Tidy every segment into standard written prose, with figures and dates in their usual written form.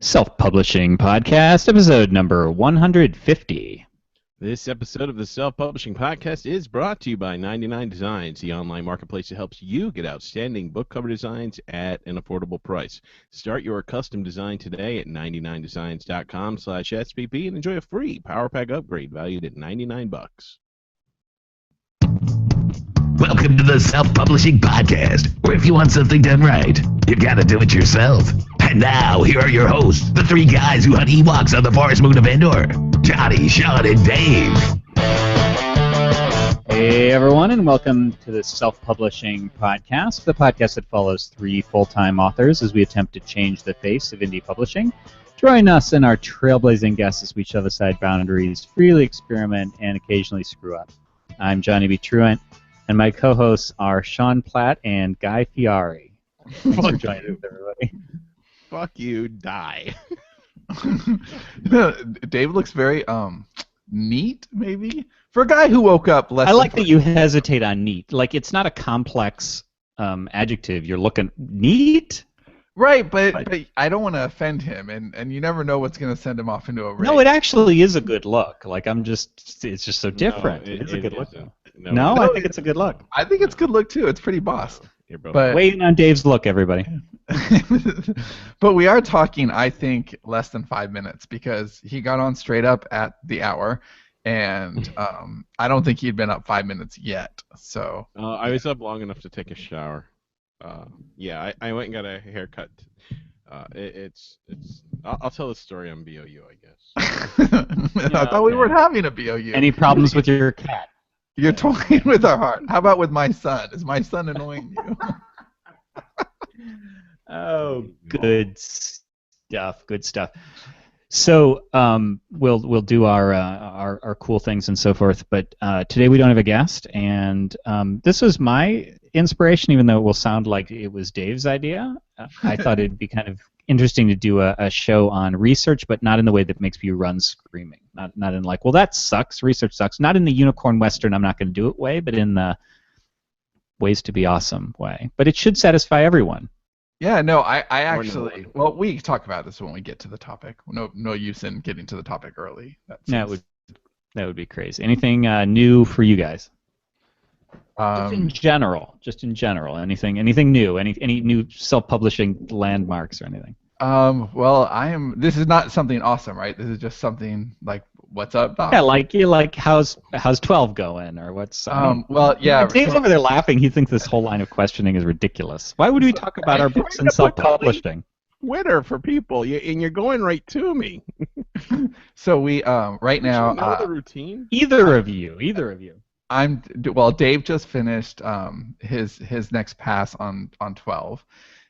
Self-Publishing Podcast, episode number 150. This episode of the Self-Publishing Podcast is brought to you by 99 Designs, the online marketplace that helps you get outstanding book cover designs at an affordable price. Start your custom design today at 99designs.com/SPP and enjoy a free Power Pack upgrade valued at $99. Welcome to the Self-Publishing Podcast, where if you want something done right, you gotta do it yourself. And now, here are your hosts, the three guys who hunt Ewoks on the forest moon of Endor, Johnny, Sean, and Dave. Hey everyone, and welcome to the Self-Publishing Podcast, the podcast that follows three full-time authors as we attempt to change the face of indie publishing. Join us and our trailblazing guests as we shove aside boundaries, freely experiment, and occasionally screw up. I'm Johnny B. Truant, and my co-hosts are Sean Platt and Guy Fieri. Thanks for joining us, everybody. Fuck you, die. Dave looks very neat, maybe, for a guy who woke up less. I like that you hesitate on neat. Like, it's not a complex adjective. You're looking neat. Right, but I don't want to offend him, and you never know what's going to send him off into a rage. No, it actually is a good look. Like, it's just so different. No, it's a good look. No, I think it's a good look. I think it's a good look, too. It's pretty boss. But waiting on Dave's look, everybody. But we are talking, I think, less than 5 minutes, because he got on straight up at the hour, and I don't think he'd been up 5 minutes yet. So I was up long enough to take a shower. I went and got a haircut. I'll tell the story on BOU, I guess. I thought we weren't having a BOU. Any problems with your cat? You're toying with our heart. How about with my son? Is my son annoying you? Oh, good stuff. Good stuff. So we'll do our cool things and so forth. But today we don't have a guest, and this was my inspiration, even though it will sound like it was Dave's idea. I thought it'd be kind of interesting to do a show on research, but not in the way that makes you run screaming. Not in like, well, that sucks. Research sucks. Not in the unicorn western, I'm not going to do it way, but in the ways to be awesome way. But it should satisfy everyone. Yeah, no, I actually, well, we talk about this when we get to the topic. No use in getting to the topic early. That would be crazy. Anything new for you guys? Just in general, anything new, any new self-publishing landmarks or anything? Well, this is not something awesome, right? This is just something like, what's up, Doc? Yeah, how's 12 going, or what's? Well, yeah. Dave's over there laughing. He thinks this whole line of questioning is ridiculous. Why would we talk about our books and self-publishing? Twitter for people, and you're going right to me. So we right now. You know the routine? Either of you. Dave just finished his next pass on 12,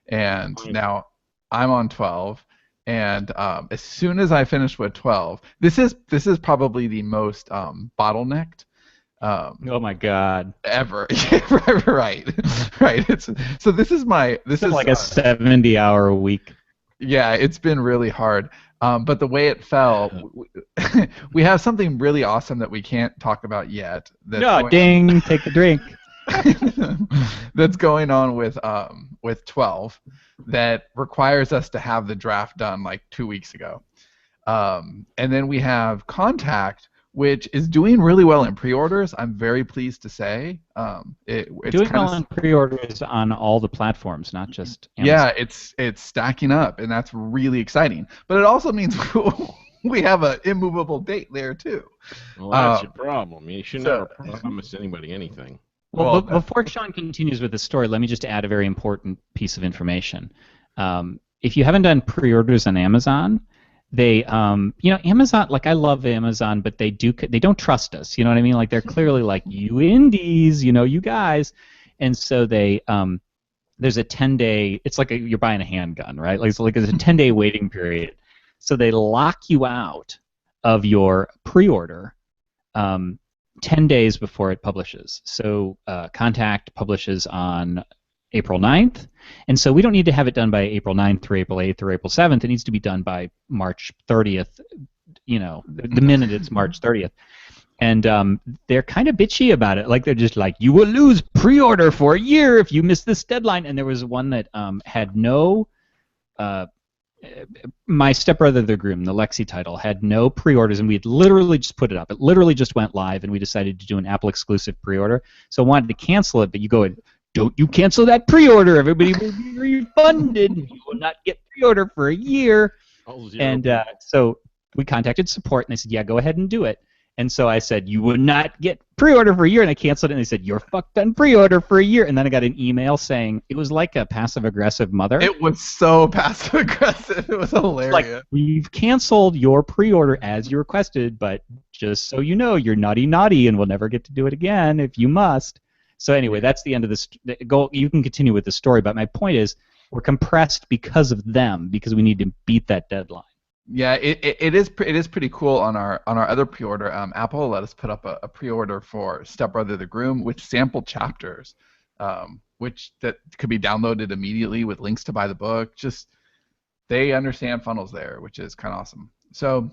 and now I'm on 12, and as soon as I finish with 12, this is probably the most bottlenecked. Oh my God! Ever, right. This is like a 70-hour week. Yeah, it's been really hard. But the way it fell, we have something really awesome that we can't talk about yet. Ding! Take the drink. That's going on with 12 that requires us to have the draft done like 2 weeks ago. And then we have Contact, which is doing really well in pre-orders. I'm very pleased to say. It's doing well in pre-orders on all the platforms, not just Amazon. Yeah, it's stacking up, and that's really exciting. But it also means we have an immovable date there too. Well, that's your problem. You should never promise anybody anything. Well, before Sean continues with the story, let me just add a very important piece of information. If you haven't done pre-orders on Amazon, they, Amazon, like, I love Amazon, but they don't trust us. You know what I mean? Like, they're clearly like, you indies, you guys. And so they, there's a 10-day, it's like you're buying a handgun, right? Like there's a 10-day waiting period. So they lock you out of your pre-order 10 days before it publishes. So Contact publishes on April 9th, and so we don't need to have it done by April 9th or April 8th or April 7th. It needs to be done by March 30th, the minute it's March 30th. And they're kind of bitchy about it. Like, they're just like, you will lose pre-order for a year if you miss this deadline. And there was one that had no my stepbrother, the groom, the Lexi title, had no pre-orders, and we had literally just put it up. It literally just went live, and we decided to do an Apple exclusive pre-order. So I wanted to cancel it, but you go, don't you cancel that pre-order? Everybody will be refunded. You will not get pre-order for a year. And so we contacted support, and they said, yeah, go ahead and do it. And so I said, you would not get pre-order for a year, and I canceled it, and they said, you're fucked on pre-order for a year. And then I got an email saying, it was like a passive-aggressive mother. It was so passive-aggressive. It was hilarious. Like, we've canceled your pre-order as you requested, but just so you know, you're naughty and we'll never get to do it again if you must. So anyway, that's the end of this. You can continue with the story, but my point is, we're compressed because of them, because we need to beat that deadline. Yeah, it is pretty cool on our other pre-order. Apple let us put up a pre-order for Stepbrother the Groom with sample chapters, which that could be downloaded immediately with links to buy the book. Just they understand funnels there, which is kind of awesome. So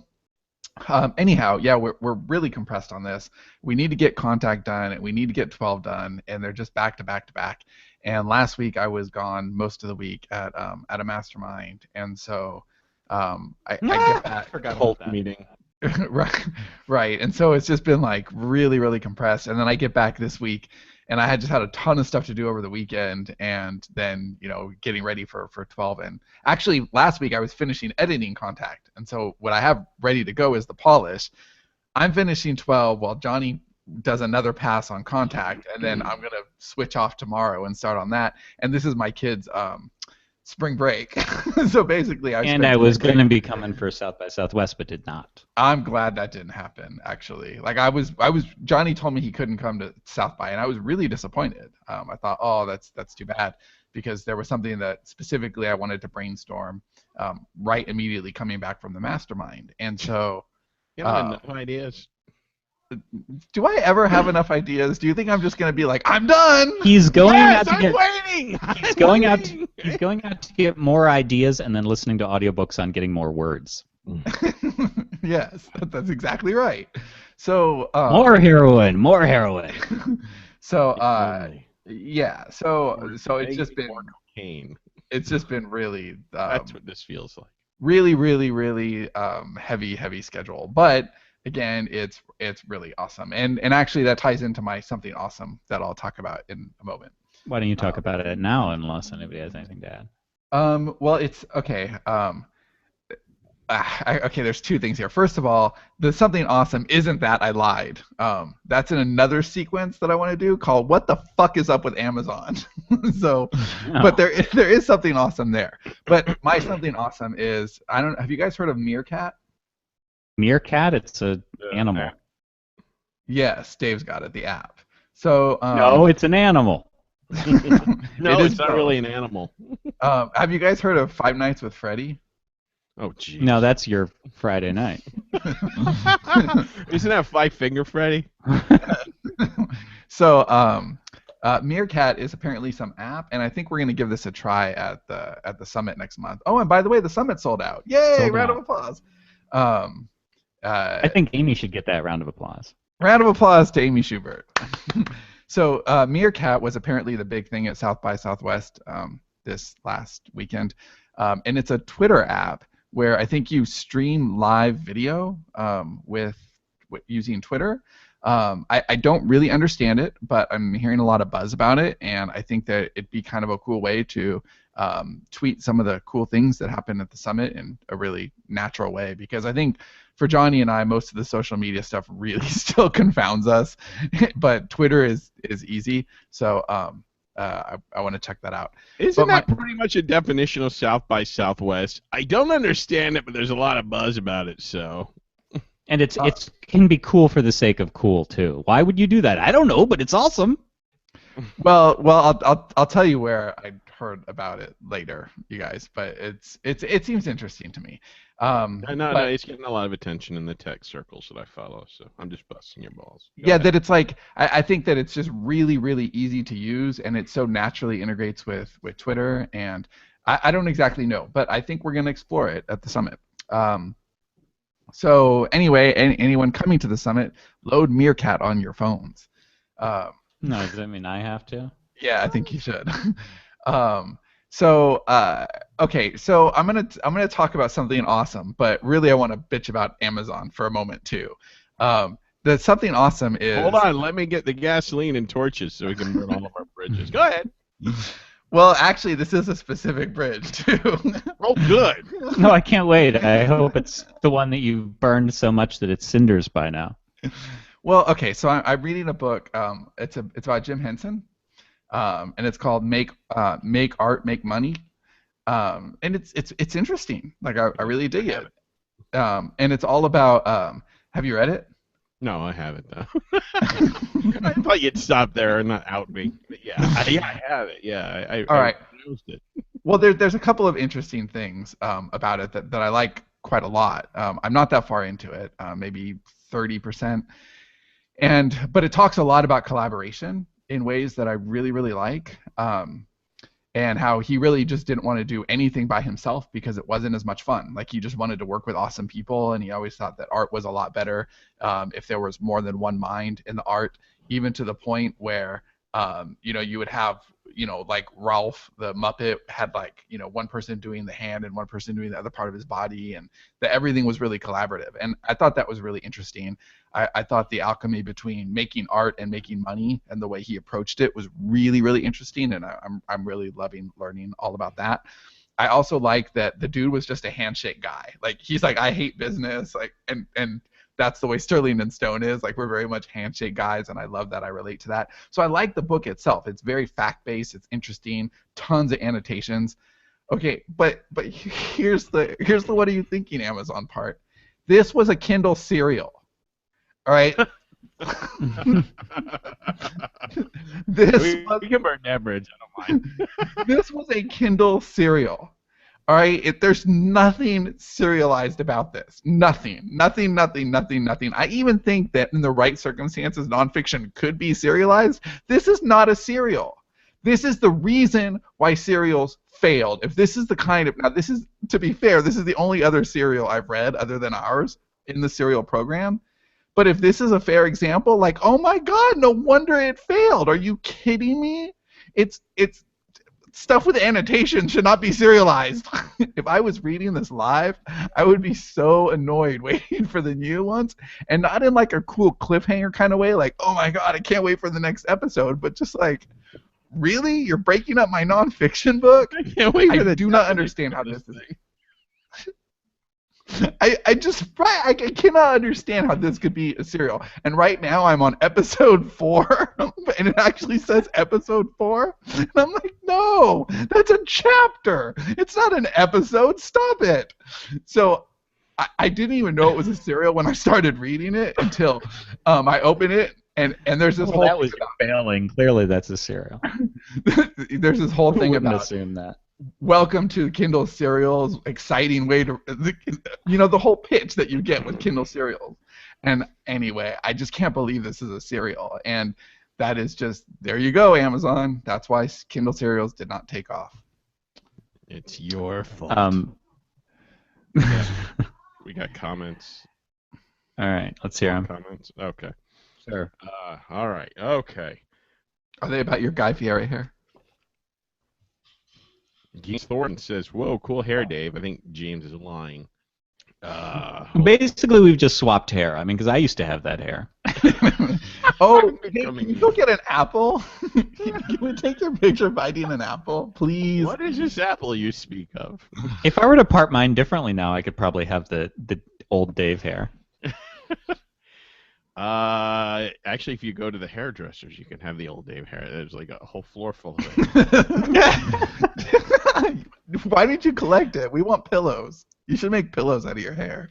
anyhow, yeah, we're really compressed on this. We need to get Contact done, and we need to get 12 done, and they're just back to back to back. And last week I was gone most of the week at a mastermind, and so. I get back. Forgot about that meeting. right. And so it's just been like really, really compressed. And then I get back this week, and I had a ton of stuff to do over the weekend, and then getting ready for 12. And actually, last week I was finishing editing Contact, and so what I have ready to go is the polish. I'm finishing 12 while Johnny does another pass on Contact, and then I'm gonna switch off tomorrow and start on that. And this is my kids' spring break. So basically I was going to be coming for South by Southwest, but did not. I'm glad that didn't happen, actually. Like I was Johnny told me he couldn't come to South by, and I was really disappointed. I thought, oh, that's too bad, because there was something that specifically I wanted to brainstorm right immediately coming back from the mastermind. And so you have enough ideas. Do I ever have enough ideas? Do you think I'm just going to be like, I'm done? He's going out to get waiting. He's going out to get more ideas, and then listening to audiobooks on getting more words. Yes, that's exactly right. So more heroin. So yeah, so it's just been more cocaine. It's just been really that's what this feels like. Really, really, really heavy schedule. But again, it's really awesome, and actually that ties into my something awesome that I'll talk about in a moment. Why don't you talk about it now, unless anybody has anything to add? Well, it's okay. Okay, there's two things here. First of all, the something awesome isn't that I lied. That's in another sequence that I want to do called "What the fuck is up with Amazon?" So, but there is something awesome there. But my something awesome is, have you guys heard of Meerkat? Meerkat? It's an animal. Yes, Dave's got it, the app. So no, it's an animal. No, it's not really an animal. Have you guys heard of Five Nights with Freddy? Oh, geez. No, that's your Friday night. Isn't that Five Finger Freddy? So Meerkat is apparently some app, and I think we're going to give this a try at the summit next month. Oh, and by the way, the summit sold out. Yay! Round of applause. I think Amy should get that round of applause. Round of applause to Amy Schubert. So Meerkat was apparently the big thing at South by Southwest this last weekend, and it's a Twitter app where I think you stream live video with using Twitter. I don't really understand it, but I'm hearing a lot of buzz about it, and I think that it'd be kind of a cool way to tweet some of the cool things that happen at the summit in a really natural way, because I think for Johnny and I, most of the social media stuff really still confounds us, but Twitter is easy, so I want to check that out. Isn't that pretty much a definition of South by Southwest? I don't understand it, but there's a lot of buzz about it, so... And it can be cool for the sake of cool too. Why would you do that? I don't know, but it's awesome. Well, I'll tell you where I heard about it later, you guys. But it seems interesting to me. No, it's getting a lot of attention in the tech circles that I follow. So I'm just busting your balls. Go yeah, ahead. that it's like I think that it's just really, really easy to use, and it so naturally integrates with Twitter. And I don't exactly know, but I think we're gonna explore it at the summit. So anyway, anyone coming to the summit, load Meerkat on your phones. No, does that mean I have to? Yeah, I think you should. So, okay, so I'm gonna talk about something awesome, but really I want to bitch about Amazon for a moment too. The something awesome Hold is on, let me get the gasoline and torches so we can burn all of our bridges. Go ahead. well, actually, this is a specific bridge too. Oh, good. No, I can't wait. I hope it's the one that you burned so much that it's cinders by now. Well, okay, so I'm reading a book. It's about Jim Henson, and it's called Make Art, Make Money. And it's interesting. Like I really dig it. And it's all about. Have you read it? No, I haven't, though. I thought you'd stop there and not out me. But yeah, I have it. Yeah, All right. I used it. Well, there's a couple of interesting things about it that I like quite a lot. I'm not that far into it, maybe 30%. But it talks a lot about collaboration in ways that I really, really like. And how he really just didn't want to do anything by himself because it wasn't as much fun. Like he just wanted to work with awesome people, and he always thought that art was a lot better if there was more than one mind in the art, even to the point where you would have like Ralph the Muppet had like one person doing the hand and one person doing the other part of his body, and that everything was really collaborative. And I thought that was really interesting. I thought the alchemy between making art and making money and the way he approached it was really, really interesting, and I'm really loving learning all about that. I also like that the dude was just a handshake guy. Like he's like, I hate business, like and that's the way Sterling and Stone is. Like we're very much handshake guys, and I love that. I relate to that. So I like the book itself. It's very fact-based. It's interesting. Tons of annotations. Okay, but here's the what are you thinking Amazon part. This was a Kindle serial. All right. We can burn that bridge. I don't mind. This was a Kindle serial. All right. There's nothing serialized about this. Nothing. I even think that in the right circumstances, nonfiction could be serialized. This is not a serial. This is the reason why serials failed. If this is the kind of, now this is, to be fair, this is the only other serial I've read other than ours in the serial program. But if this is a fair example, like, oh my God, no wonder it failed. Are you kidding me? It's stuff with annotation should not be serialized. If I was reading this live, I would be so annoyed waiting for the new ones, and not in like a cool cliffhanger kind of way, like, oh my God, I can't wait for the next episode, but just like, really? You're breaking up my nonfiction book? I can't wait for I do not understand how this is. I cannot understand how this could be a serial. And right now I'm on episode 4, and it actually says episode 4, and I'm like, no, that's a chapter. It's not an episode. Stop it. So I didn't even know it was a serial when I started reading it until I opened it, and there's this whole that was failing. Clearly, that's a serial. there's this whole thing Wouldn't about assume that. welcome to Kindle serials, exciting way to, the whole pitch that you get with Kindle serials. And anyway, I just can't believe this is a serial. And that is just, there you go, Amazon. That's why Kindle serials did not take off. It's your fault. We got comments. All right, let's hear them. Comments. Okay. Sure. All right. Okay. Are they about your Guy Fieri hair? James Thornton says, "Whoa, cool hair, Dave." I think James is lying. Basically, we've just swapped hair. I mean, because I used to have that hair. Oh, hey, can you go get an apple? Can we take your picture biting an apple, please? What is this apple you speak of? If I were to part mine differently now, I could probably have the old Dave hair. Actually, if you go to the hairdressers, you can have the old Dave hair. There's like a whole floor full of it. Why didn't you collect it? We want pillows. You should make pillows out of your hair.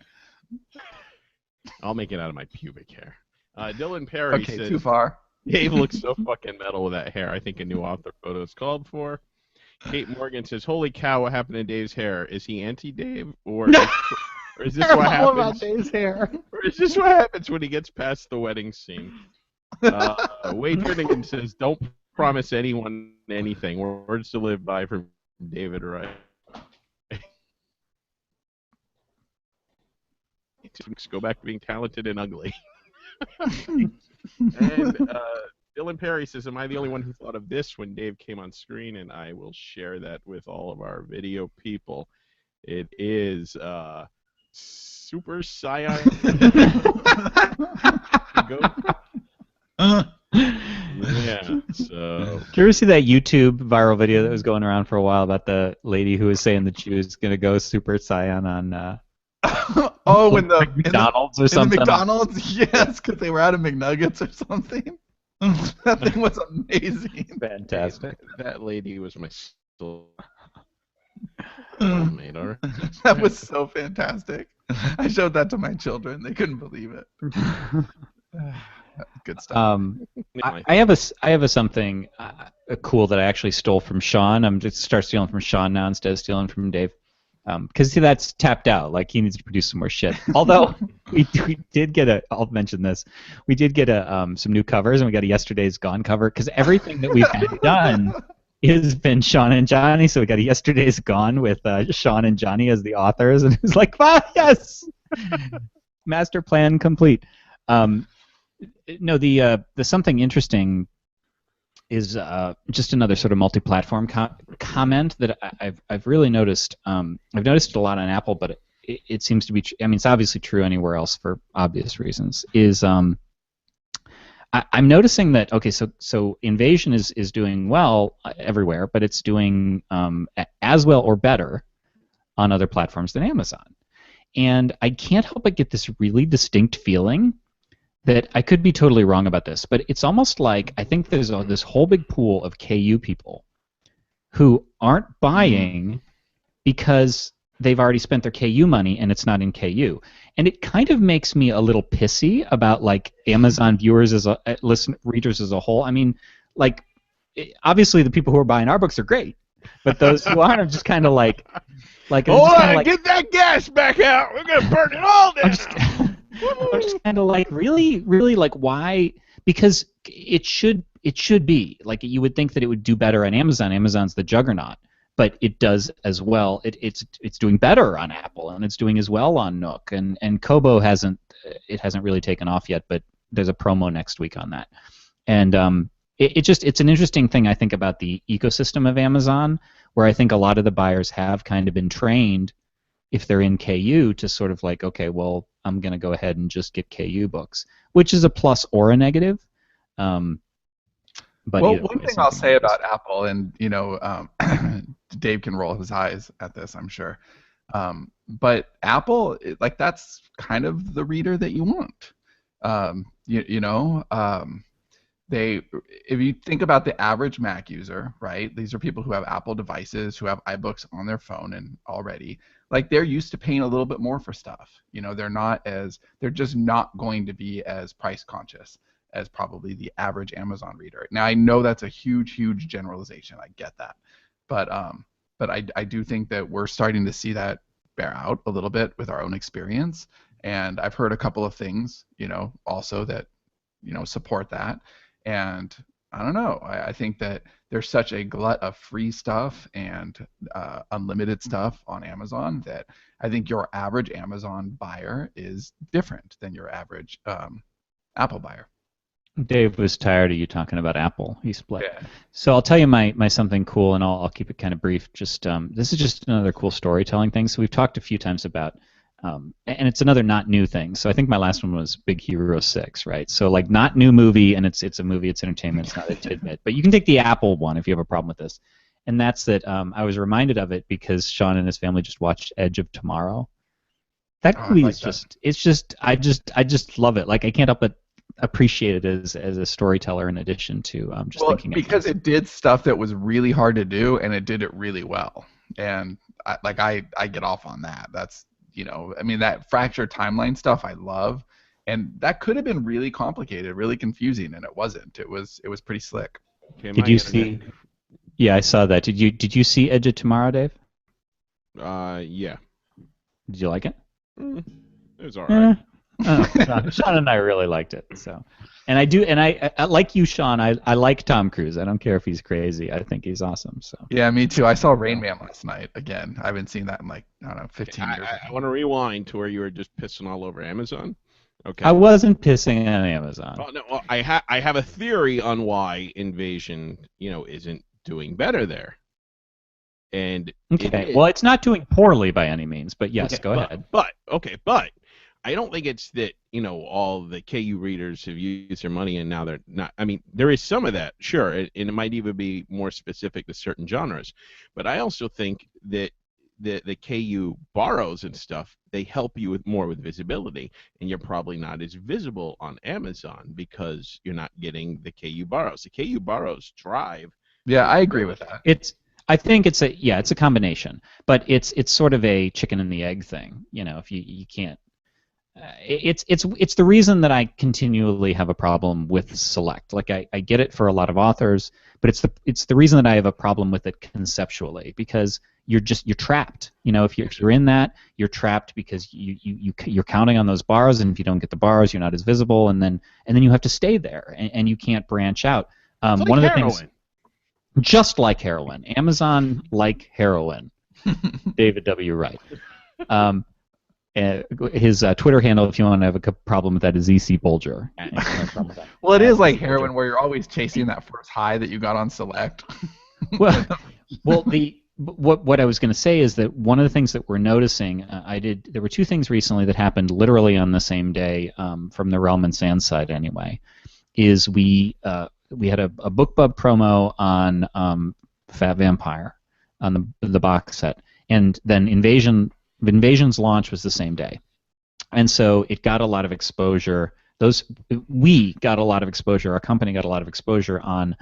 I'll make it out of my pubic hair. Dylan Perry Okay, says, too far. Dave looks so fucking metal with that hair. I think a new author photo is called for. Kate Morgan says, "Holy cow, what happened to Dave's hair? Is he anti-Dave, or is this what happens? About Dave's hair. Or is this what happens when he gets past the wedding scene?" Wade Jernigan says, "Don't promise anyone anything. Words to live by" from David Wright. Go back to being talented and ugly. And Dylan Perry says, "Am I the only one who thought of this when Dave came on screen?" And I will share that with all of our video people. It is Super Saiyan. Yeah. So. Did you ever see that YouTube viral video that was going around for a while about the lady who was saying that she was going to go Super Saiyan on? Oh, in the McDonald's or in something. the McDonald's, yes, because they were out of McNuggets or something. That thing was amazing. Fantastic. That lady was my soulmate. All right. That was so fantastic. I showed that to my children. They couldn't believe it. Good stuff. I have a something cool that I actually stole from Sean. I'm just start stealing from Sean now instead of stealing from Dave. Because see, that's tapped out. Like, he needs to produce some more shit. Although we did get I'll mention this. We did get some new covers, and we got a Yesterday's Gone cover. Because everything that we've had done has been Sean and Johnny. So we got a Yesterday's Gone with Sean and Johnny as the authors, and it was like, yes, master plan complete. No, the something interesting is just another sort of multi-platform comment that I've really noticed. I've noticed it a lot on Apple, but it seems to be. I mean, it's obviously true anywhere else for obvious reasons. Is I'm noticing that so Invasion is doing well everywhere, but it's doing as well or better on other platforms than Amazon, and I can't help but get this really distinct feeling that I could be totally wrong about this, but it's almost like I think there's this whole big pool of KU people who aren't buying because they've already spent their KU money and it's not in KU. And it kind of makes me a little pissy about like Amazon viewers readers as a whole. I mean, like, obviously the people who are buying our books are great, but those who aren't are just kind of like Hold on, get that gas back out. We're gonna burn it all down. I'm just kind of like, really, like, why? Because it should be like, you would think that it would do better on Amazon. Amazon's the juggernaut, but it does as well. It's doing better on Apple, and it's doing as well on Nook, and Kobo hasn't really taken off yet, but there's a promo next week on that, and it's an interesting thing I think about the ecosystem of Amazon, where I think a lot of the buyers have kind of been trained, if they're in KU, to sort of like, okay, well, I'm going to go ahead and just get KU books, which is a plus or a negative. But well, one thing I'll say about Apple, and Dave can roll his eyes at this, I'm sure, but Apple, like, that's kind of the reader that you want. If you think about the average Mac user, right? These are people who have Apple devices, who have iBooks on their phone and already, like, they're used to paying a little bit more for stuff. They're just not going to be as price conscious as probably the average Amazon reader. Now, I know that's a huge generalization. I get that, but I do think that we're starting to see that bear out a little bit with our own experience, and I've heard a couple of things, also that, support that. And I don't know. I think that there's such a glut of free stuff and unlimited stuff on Amazon that I think your average Amazon buyer is different than your average Apple buyer. Dave was tired of you talking about Apple. He split. Yeah. So I'll tell you my something cool, and I'll keep it kind of brief. Just this is just another cool storytelling thing. So we've talked a few times about. And it's another not new thing. So I think my last one was Big Hero 6, right? So, like, not new movie, and it's a movie, it's entertainment, it's not a tidbit. But you can take the Apple one if you have a problem with this. And that's that I was reminded of it because Sean and his family just watched Edge of Tomorrow. That movie is I just love it. Like, I can't help but appreciate it as a storyteller in addition to just thinking because it did stuff that was really hard to do, and it did it really well. And I get off on that. That's that fractured timeline stuff I love, and that could have been really complicated, really confusing, and it wasn't. It was pretty slick. Okay, did you see? Yeah, I saw that. Did you see Edge of Tomorrow, Dave? Yeah. Did you like it? It was alright. Sean and I really liked it. So, and I like you, Sean. I like Tom Cruise. I don't care if he's crazy. I think he's awesome. So. Yeah, me too. I saw Rain Man last night again. I haven't seen that in 15 years. I want to rewind to where you were just pissing all over Amazon. Okay. I wasn't pissing on Amazon. Well, no, well, I have a theory on why Invasion, isn't doing better there. And Okay. Well, it's not doing poorly by any means, but yes, okay, go ahead. But I don't think it's that, all the KU readers have used their money and now they're not. I mean, there is some of that, sure, and it might even be more specific to certain genres. But I also think that the KU borrows and stuff, they help you with visibility, and you're probably not as visible on Amazon because you're not getting the KU borrows. The KU borrows drive. Yeah, I agree with that. I think it's a combination, but it's sort of a chicken and the egg thing. If you can't, it's the reason that I continually have a problem with Select. Like I get it for a lot of authors, but it's the reason that I have a problem with it conceptually, because you're trapped. If you're in that, you're trapped because you're counting on those bars, and if you don't get the bars, you're not as visible, and then you have to stay there, and you can't branch out. It's like one of the heroin. things. Just like heroin. Amazon like heroin. David W. Wright. His Twitter handle, if you want to have a problem with that, is EC Bulger. Well, it is like heroin, where you're always chasing that first high that you got on Select. well, what I was going to say is that one of the things that we're noticing, there were two things recently that happened literally on the same day, from the Realm and Sand side anyway, is we had a BookBub promo on Fat Vampire on the box set, and then Invasion's launch was the same day, and so it got a lot of exposure. We got a lot of exposure. Our company got a lot of exposure on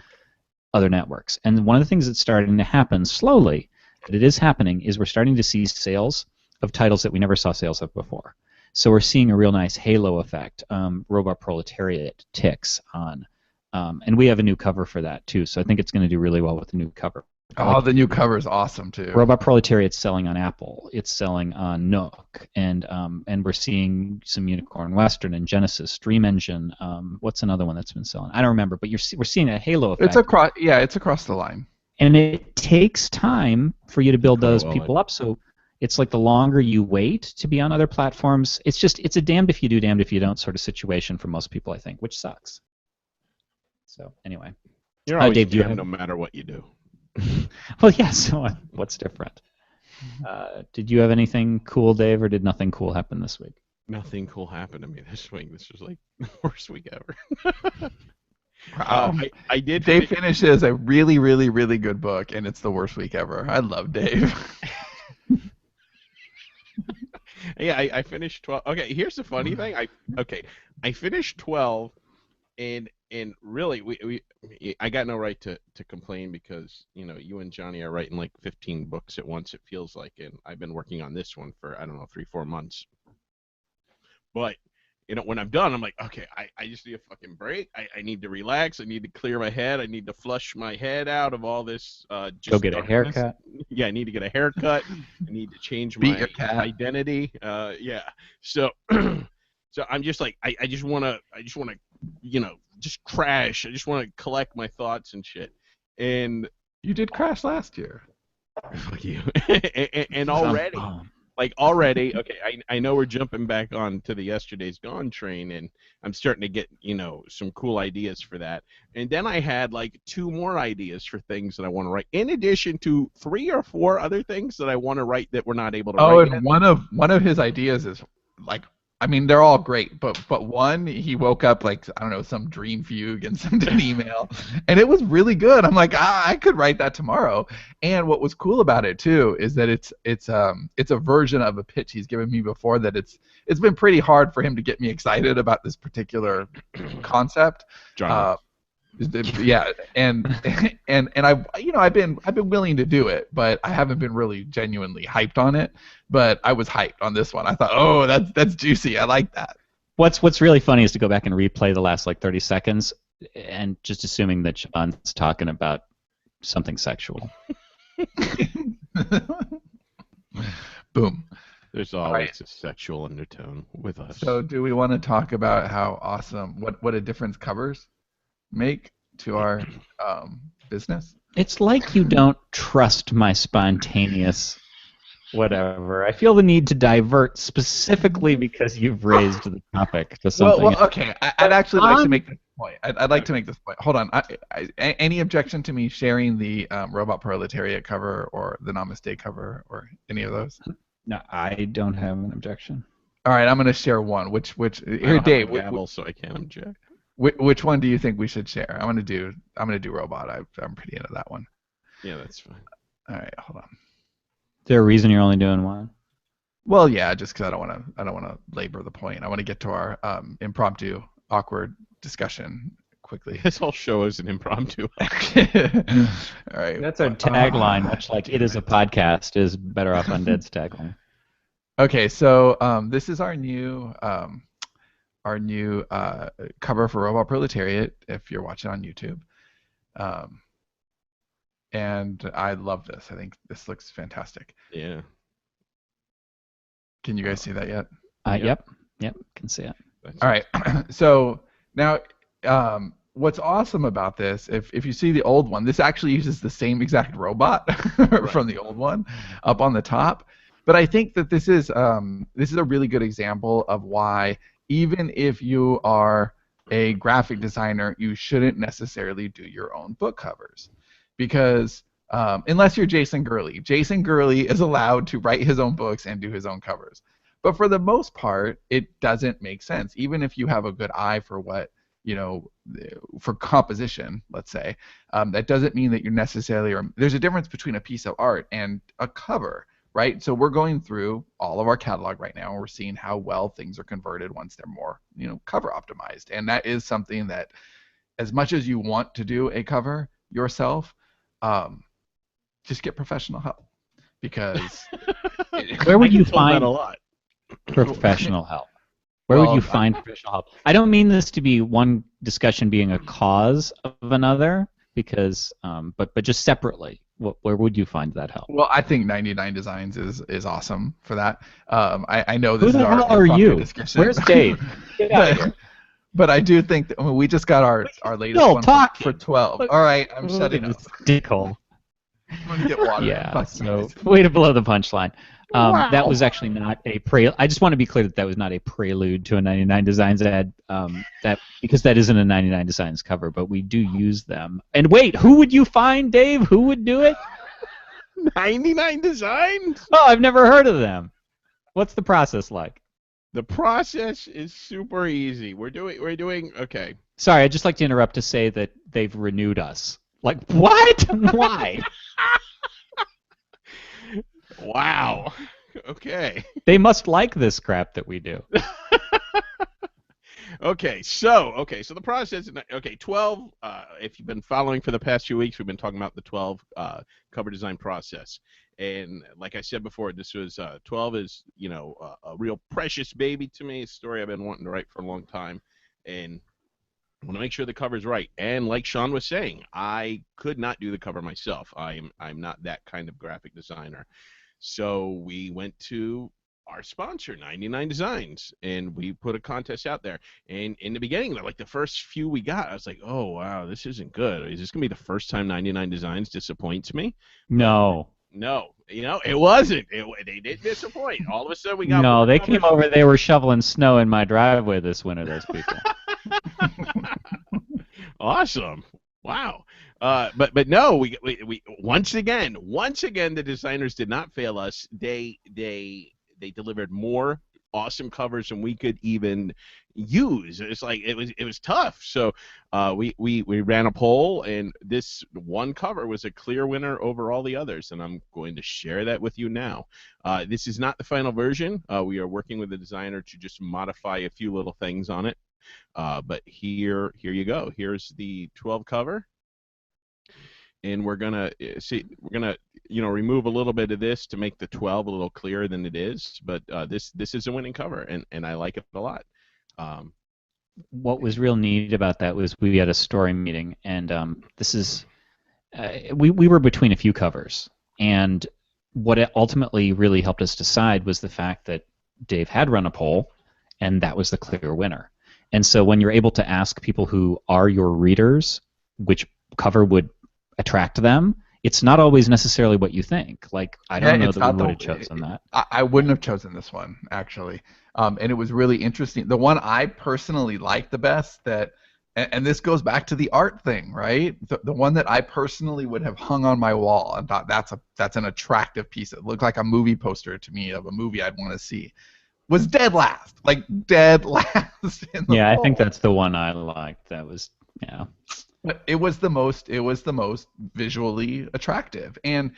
other networks, and one of the things that's starting to happen slowly, but it is happening, is we're starting to see sales of titles that we never saw sales of before. So we're seeing a real nice halo effect. Robot Proletariat ticks on. And we have a new cover for that too, so I think it's going to do really well with the new cover. Oh, the new cover is awesome too. Robot Proletariat's selling on Apple. It's selling on Nook, and we're seeing some Unicorn Western and Genesis, Dream Engine. What's another one that's been selling? I don't remember, but we're seeing a halo effect. It's across the line. And it takes time for you to build those people up. So it's like the longer you wait to be on other platforms, it's a damned if you do, damned if you don't sort of situation for most people, I think, which sucks. So anyway, you're always Dave, no matter what you do. Well, yeah. So what's different? Did you have anything cool, Dave, or did nothing cool happen this week? Nothing cool happened to me this week. This was like the worst week ever. Wow. I did. Dave finishes a really, really, really good book, and it's the worst week ever. I love Dave. Yeah, I finished 12. Okay, here's the funny thing. I finished 12, and really, I got no right to complain because you and Johnny are writing like 15 books at once. It feels like, and I've been working on this one for 3-4 months. But when I'm done, I'm like, okay, I just need a fucking break. I need to relax. I need to clear my head. I need to flush my head out of all this. Go get a haircut. Yeah, I need to get a haircut. I need to change my identity. Yeah. So, so I'm just like, I just wanna, just crash. I just want to collect my thoughts and shit. And you did crash last year. Fuck you. and already, okay, I know we're jumping back on to the Yesterday's Gone train, and I'm starting to get, some cool ideas for that. And then I had like 2 more ideas for things that I want to write, in addition to 3 or 4 other things that I want to write that we're not able to write. Oh, and one of his ideas is like, I mean, they're all great, but one, he woke up like, I don't know, some dream fugue and sent an email, and it was really good. I'm like, I could write that tomorrow. And what was cool about it too is that it's a version of a pitch he's given me before that it's been pretty hard for him to get me excited about this particular concept. Yeah, and I've been willing to do it, but I haven't been really genuinely hyped on it. But I was hyped on this one. I thought, oh, that's juicy. I like that. What's really funny is to go back and replay the last like 30 seconds, and just assuming that Sean's talking about something sexual. Boom. There's always a sexual undertone with us. So do we want to talk about how awesome, what a difference covers make to our business? It's like you don't trust my spontaneous whatever. I feel the need to divert specifically because you've raised the topic to something. Well, okay. I'd actually like to on- make this point. I'd like to make this point. Hold on. Any objection to me sharing the Robot Proletariat cover or the Namaste cover or any of those? No, I don't have an objection. All right, I'm going to share one. Which I here, don't Dave? have a gavel, so I can't object. Which one do you think we should share? I'm going to do Robot. I'm pretty into that one. Yeah, that's fine. All right, hold on. Is there a reason you're only doing one? Well, yeah, just because I don't want to labor the point. I want to get to our impromptu, awkward discussion quickly. This whole show is an impromptu. All right. That's our tagline, much like it is a podcast, is Better Off Undead's tagline. Okay, so this is our new cover for Robot Proletariat. If you're watching on YouTube, and I love this. I think this looks fantastic. Yeah. Can you guys see that yet? Yep, can see it. That's All right. So now, what's awesome about this, if you see the old one, this actually uses the same exact robot from the old one up on the top. But I think that this is a really good example of why, even if you are a graphic designer, you shouldn't necessarily do your own book covers, because unless you're Jason Gurley. Jason Gurley is allowed to write his own books and do his own covers. But for the most part, it doesn't make sense. Even if you have a good eye for what, for composition, let's say, that doesn't mean that you're necessarily, there's a difference between a piece of art and a cover, right? So we're going through all of our catalog right now, and we're seeing how well things are converted once they're more, cover optimized. And that is something that, as much as you want to do a cover yourself, just get professional help, because Where would you that find a lot? professional help? Where would you find professional help? I don't mean this to be one discussion being a cause of another, because but just separately, where would you find that help? Well, I think 99 Designs is awesome for that. I know this Who is the our hell are impromptu you? discussion. Where's Dave? Get out of here. But I do think that we just got our latest still one talking. for 12. All right, I'm shutting up. Dickhole. I'm gonna get water. Yeah, Fuck so you. way to blow the punchline. Wow. That was actually not a I just want to be clear that was not a prelude to a 99 Designs ad. Because that isn't a 99 Designs cover, but we do use them. And wait, who would you find, Dave? Who would do it? 99 Designs? Oh, I've never heard of them. What's the process like? The process is super easy. We're doing okay. Sorry, I'd just like to interrupt to say that they've renewed us. Like, what? Why? Wow. Okay. They must like this crap that we do. Okay, so the process. Okay, 12. If you've been following for the past few weeks, we've been talking about the 12 cover design process. And like I said before, this was 12 is a real precious baby to me. It's a story I've been wanting to write for a long time, and I want to make sure the cover's right. And like Sean was saying, I could not do the cover myself. I'm not that kind of graphic designer. So we went to our sponsor, 99 Designs, and we put a contest out there. And in the beginning, like the first few we got, I was like, oh, wow, this isn't good. Is this going to be the first time 99 Designs disappoints me? No. No, it wasn't. They didn't disappoint. All of a sudden, we got No, they came over. They were shoveling snow in my driveway this winter. Those people. Awesome. Wow. But no, we once again the designers did not fail us. They delivered more awesome covers than we could even use. It's like it was tough. So we ran a poll, and this one cover was a clear winner over all the others, and I'm going to share that with you now. This is not the final version. We are working with the designer to just modify a few little things on it. But here you go. Here's the 12 cover. And we're gonna remove a little bit of this to make the 12 a little clearer than it is. But this is a winning cover, and I like it a lot. What was real neat about that was we had a story meeting, and this is we were between a few covers, and what it ultimately really helped us decide was the fact that Dave had run a poll, and that was the clear winner. And so when you're able to ask people who are your readers which cover would attract them, it's not always necessarily what you think. Like, I don't know it's that we not would have chosen that. I wouldn't have chosen this one actually, and it was really interesting. The one I personally liked the best and this goes back to the art thing, right? The one that I personally would have hung on my wall and thought that's an attractive piece. It looked like a movie poster to me of a movie I'd want to see. Was dead last, like dead last in the Yeah, I think poll. that's the one I liked. That was, yeah. But it was the most visually attractive, and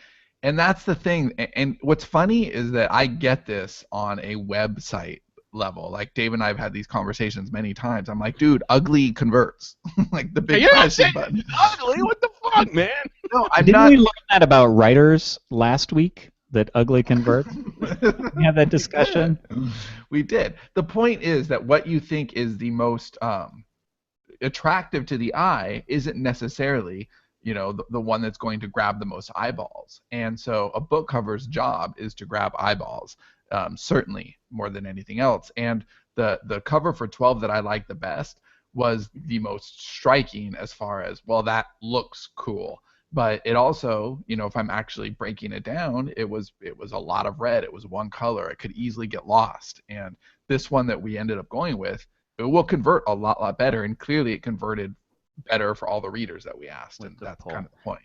that's the thing. And what's funny is that I get this on a website level. Like Dave and I have had these conversations many times. I'm like, dude, ugly converts. Like the big You're not flashing saying button. it's ugly. What the fuck, man? No, I'm Didn't not. we learn that about writers last week? That ugly convert? We have that discussion. We did. The point is that what you think is the most attractive to the eye isn't necessarily, the one that's going to grab the most eyeballs. And so a book cover's job is to grab eyeballs, certainly more than anything else. And the cover for 12 that I liked the best was the most striking as far as, well, that looks cool. But it also, if I'm actually breaking it down, it was a lot of red. It was one color. It could easily get lost. And this one that we ended up going with, it will convert a lot better. And clearly it converted better for all the readers that we asked. And that's kind of the point.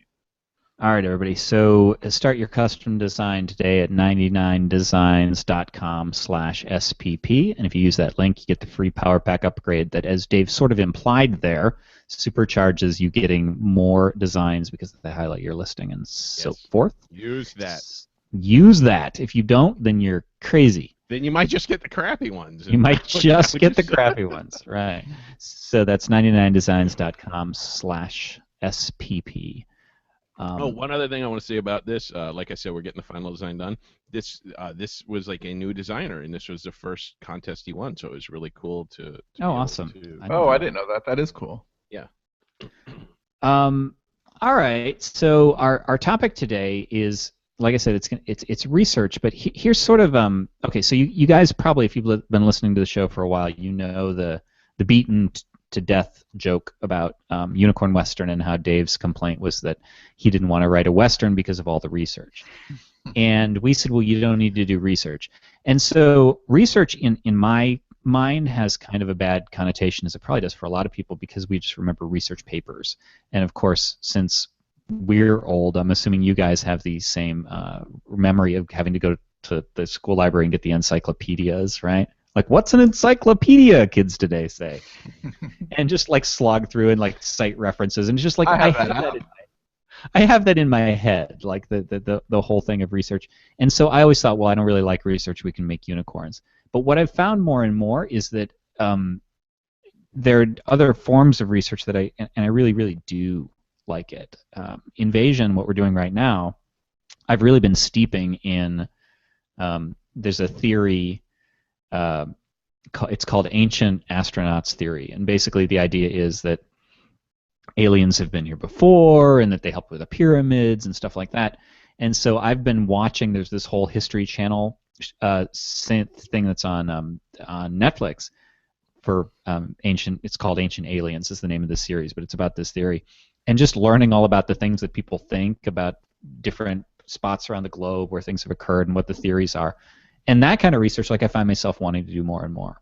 All right, everybody. So start your custom design today at 99designs.com/SPP. And if you use that link, you get the free Power Pack upgrade that, as Dave sort of implied there, supercharges you getting more designs because they highlight your listing and so forth. Use that. Use that. If you don't, then you're crazy. Then you might just get the crappy ones. You might just get the crappy ones, right? So that's 99designs.com/SPP. One other thing I want to say about this, like I said, we're getting the final design done. This was like a new designer, and this was the first contest he won, so it was really cool to awesome. I didn't know that. That is cool. Yeah. All right. So our topic today is, like I said, it's research, but here's sort of okay. So you guys probably, if you've been listening to the show for a while, you know the beaten to death joke about Unicorn Western and how Dave's complaint was that he didn't want to write a Western because of all the research. And we said, well, you don't need to do research. And so research in my mind has kind of a bad connotation, as it probably does for a lot of people, because we just remember research papers. And of course, since we're old, I'm assuming you guys have the same memory of having to go to the school library and get the encyclopedias, right? Like, what's an encyclopedia, kids today say? And just like slog through and like cite references, and it's just like I have that in my head, like the whole thing of research. And so I always thought, well, I don't really like research. We can make unicorns. But what I've found more and more is that there are other forms of research that I really, really do like it. Invasion, what we're doing right now, I've really been steeping in. There's a theory. It's called ancient astronauts theory, and basically the idea is that aliens have been here before, and that they helped with the pyramids and stuff like that. And so I've been watching. There's this whole History Channel thing that's on Netflix for ancient. It's called Ancient Aliens. Is the name of the series, but it's about this theory, and just learning all about the things that people think about different spots around the globe where things have occurred and what the theories are. And that kind of research, like, I find myself wanting to do more and more.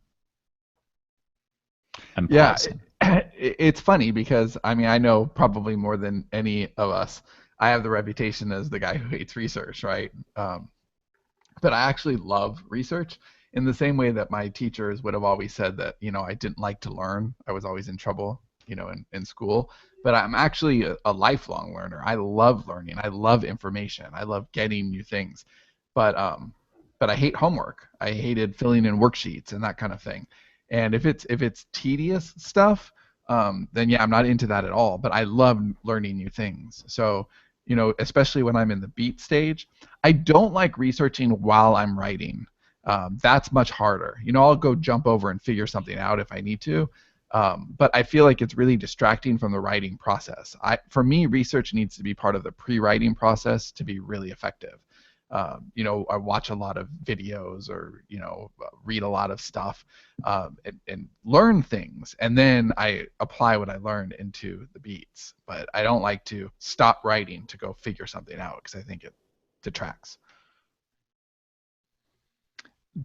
It's funny because, I mean, I know probably more than any of us, I have the reputation as the guy who hates research, right? But I actually love research in the same way that my teachers would have always said that, I didn't like to learn. I was always in trouble, in school. But I'm actually a lifelong learner. I love learning. I love information. I love getting new things. But I hate homework. I hated filling in worksheets and that kind of thing. And if it's tedious stuff, then yeah, I'm not into that at all. But I love learning new things. So, especially when I'm in the beat stage, I don't like researching while I'm writing. That's much harder. I'll go jump over and figure something out if I need to. But I feel like it's really distracting from the writing process. For me, research needs to be part of the pre-writing process to be really effective. I watch a lot of videos or read a lot of stuff and learn things, and then I apply what I learned into the beats. But I don't like to stop writing to go figure something out because I think it detracts.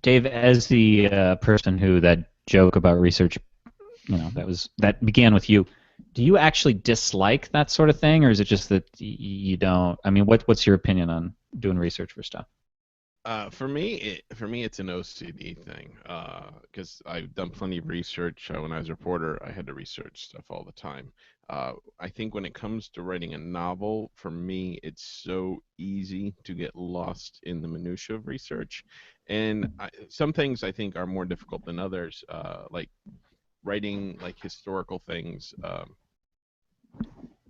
Dave, as the person who that joke about research, that began with you. Do you actually dislike that sort of thing, or is it just that you don't? I mean, what's your opinion on doing research for stuff? For me, it's an OCD thing. Because I've done plenty of research. When I was a reporter, I had to research stuff all the time. I think when it comes to writing a novel, for me, it's so easy to get lost in the minutia of research, and some things I think are more difficult than others. Like writing like historical things.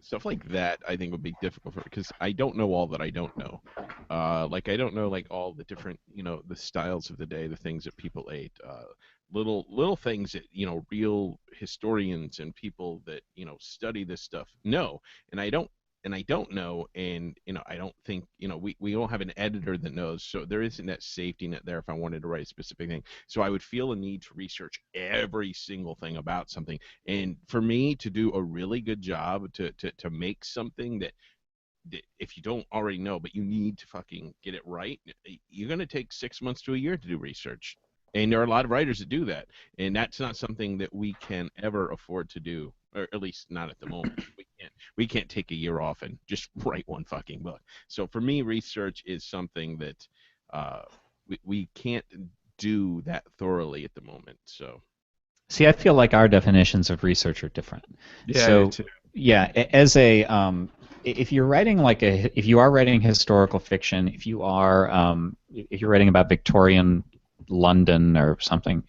Stuff like that I think would be difficult for because I don't know all that I don't know. Like I don't know like all the different the styles of the day, the things that people ate, little things that real historians and people that study this stuff know, and I don't know, and I don't think we don't have an editor that knows, so there isn't that safety net there if I wanted to write a specific thing. So I would feel a need to research every single thing about something, and for me to do a really good job to make something that if you don't already know, but you need to fucking get it right, you're going to take 6 months to a year to do research. And there are a lot of writers that do that. And that's not something that we can ever afford to do, or at least not at the moment. We can't take a year off and just write one fucking book. So for me, research is something that we can't do that thoroughly at the moment. So. See, I feel like our definitions of research are different. Yeah, So, me too. yeah, as a if you're writing if you are writing historical fiction, if you're writing about Victorian London or something,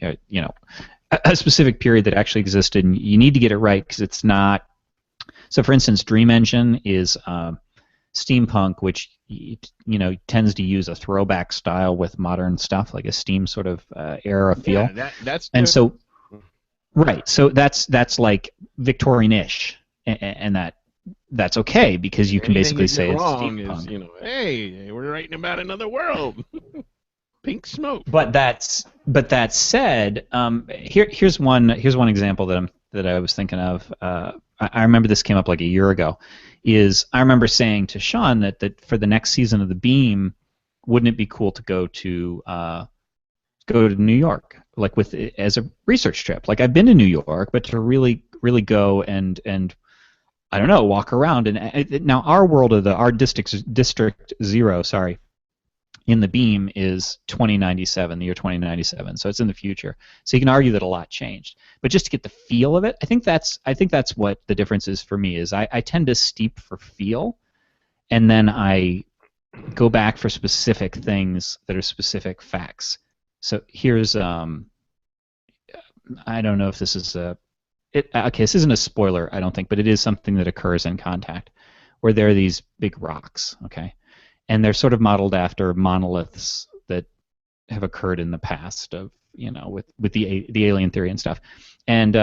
a specific period that actually existed, and you need to get it right because it's not. So, for instance, Dream Engine is steampunk, which tends to use a throwback style with modern stuff, like a steam sort of era feel. Yeah, that's and good. so. Right, so that's like Victorian-ish, and that's okay because you can basically say it's wrong steampunk. is hey, we're writing about another world. Pink smoke. But that said, here's one example that I was thinking of. I remember this came up like a year ago. I remember saying to Sean that for the next season of The Beam, wouldn't it be cool to go to New York, like as a research trip? Like I've been to New York, but to really go and I don't know, walk around. And now our district 0, sorry, in The Beam is 2097, the year 2097. So it's in the future. So you can argue that a lot changed, but just to get the feel of it, I think that's what the difference is for me. Is I tend to steep for feel, and then I go back for specific things that are specific facts. So here's I don't know if this is this isn't a spoiler, I don't think, but it is something that occurs in Contact, where there are these big rocks, okay, and they're sort of modeled after monoliths that have occurred in the past of with the alien theory and stuff, and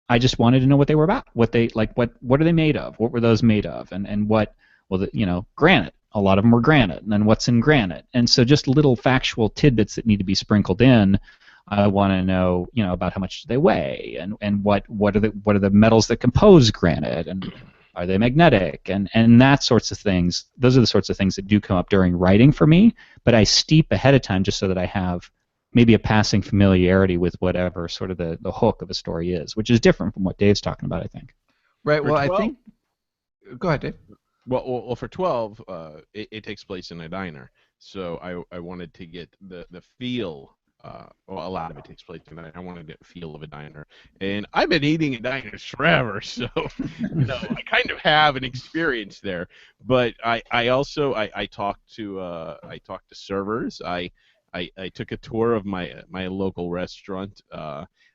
I just wanted to know what they were about, what are they made of, what were those made of, and what granite. A lot of them were granite, and then what's in granite, and so just little factual tidbits that need to be sprinkled in. I want to know, about how much do they weigh, and what are the metals that compose granite, and are they magnetic, and that sorts of things. Those are the sorts of things that do come up during writing for me, but I steep ahead of time just so that I have maybe a passing familiarity with whatever sort of the hook of a story is, which is different from what Dave's talking about, I think. Right. Well, I think. Go ahead, Dave. Well, for 12, it takes place in a diner, so I wanted to get the feel. A lot of it takes place in a diner. I wanted to get the feel of a diner, and I've been eating at diners forever, so I kind of have an experience there. But I also talked to servers. I took a tour of my local restaurant.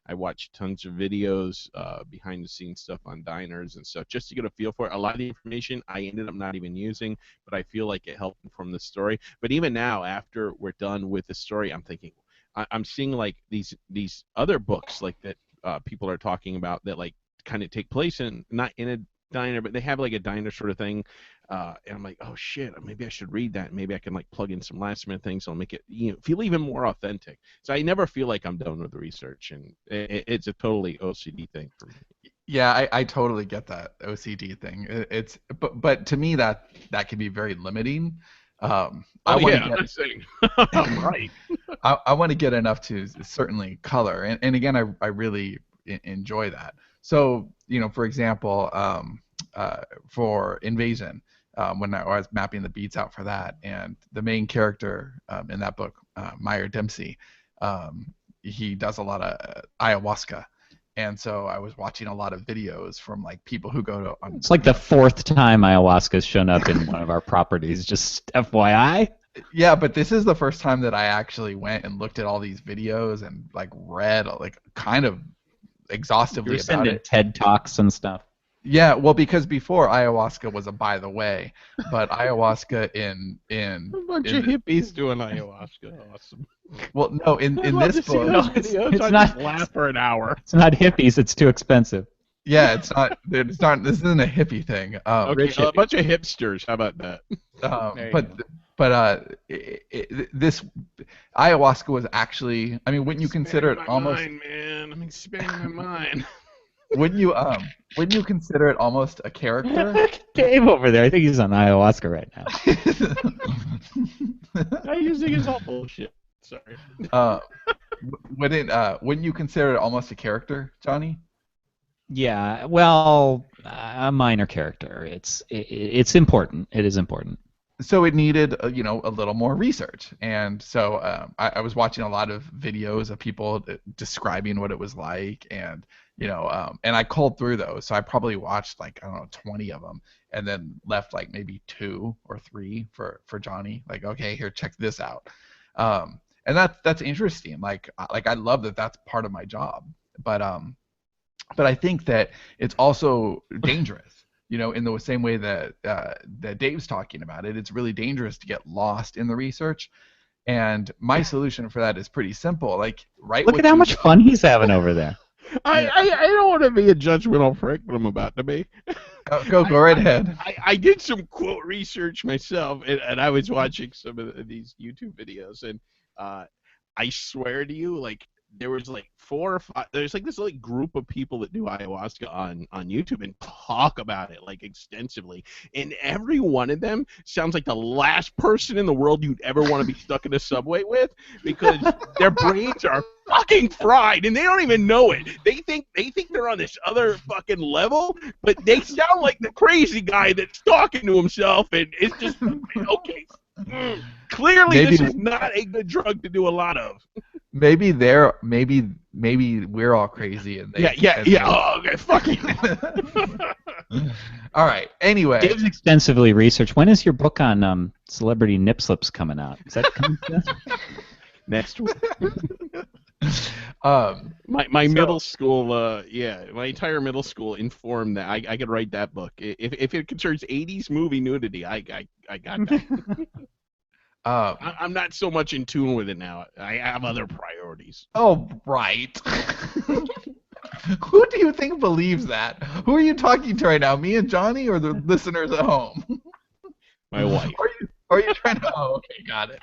I watched tons of videos, behind the scenes stuff on diners and stuff, just to get a feel for it. A lot of the information I ended up not even using, but I feel like it helped inform the story. But even now, after we're done with the story, I'm thinking, I'm seeing like these other books like that people are talking about that like kind of take place in not in a diner, but they have like a diner sort of thing. and I'm like, oh shit, maybe I should read that. Maybe I can like plug in some last minute things. So I'll make it feel even more authentic. So I never feel like I'm done with the research, and it's a totally OCD thing for me. Yeah, I totally get that OCD thing. But to me that can be very limiting. I want to I'm not saying I'm right. I want to get enough to certainly color, and again, I really enjoy that. So for example, for Invasion, when I was mapping the beats out for that, and the main character in that book, Meyer Dempsey, he does a lot of ayahuasca. And so I was watching a lot of videos from like people who go to. It's like the fourth time ayahuasca's shown up in one of our properties. Just FYI. Yeah, but this is the first time that I actually went and looked at all these videos and like read like kind of exhaustively about it. TED Talks and stuff. Yeah, well, because before ayahuasca was a by the way, but ayahuasca in a bunch of hippies doing ayahuasca. Awesome. Well, no, in this book, it's not laugh for an hour. It's not hippies. It's too expensive. Yeah, it's not. This isn't a hippie thing. Okay, a bunch of hipsters. How about that? This ayahuasca was actually. I mean, wouldn't you consider it almost? Man, I'm expanding my mind. Wouldn't you consider it almost a character? Dave over there, I think he's on ayahuasca right now. I just think it's all bullshit. Sorry. Wouldn't you consider it almost a character, Johnny? Yeah, well, a minor character. It's important. It is important. So it needed a little more research, and so I was watching a lot of videos of people describing what it was like, and and I culled through those. So I probably watched like 20 of them, and then left like maybe 2 or 3 for Johnny. Like, okay, here, check this out. And that's interesting. Like I love that that's part of my job, but I think that it's also dangerous. In the same way that Dave's talking about it, it's really dangerous to get lost in the research. And my solution for that is pretty simple. Like, look at how much fun he's having over there. I don't want to be a judgmental prick, but I'm about to be. Go right ahead. I did some quote research myself, and I was watching some of these YouTube videos, and I swear to you, like, there was like 4 or 5. There's like this like group of people that do ayahuasca on YouTube and talk about it like extensively, and every one of them sounds like the last person in the world you'd ever want to be stuck in a subway with, because their brains are fucking fried and they don't even know it. They think they're on this other fucking level, but they sound like the crazy guy that's talking to himself, and it's just okay. Clearly, this is not a good drug to do a lot of. Maybe we're all crazy and they. Yeah. Oh, okay, fuck you. All right. Anyway, Dave's extensively researched. When is your book on celebrity nip slips coming out? Is that coming next week? My middle school, my entire middle school informed that I could write that book. If it concerns 80s movie nudity, I got that. I'm not so much in tune with it now. I have other priorities. Oh, right. Who do you think believes that? Who are you talking to right now? Me and Johnny, or the listeners at home? My wife. Are you trying to? Oh, okay, got it.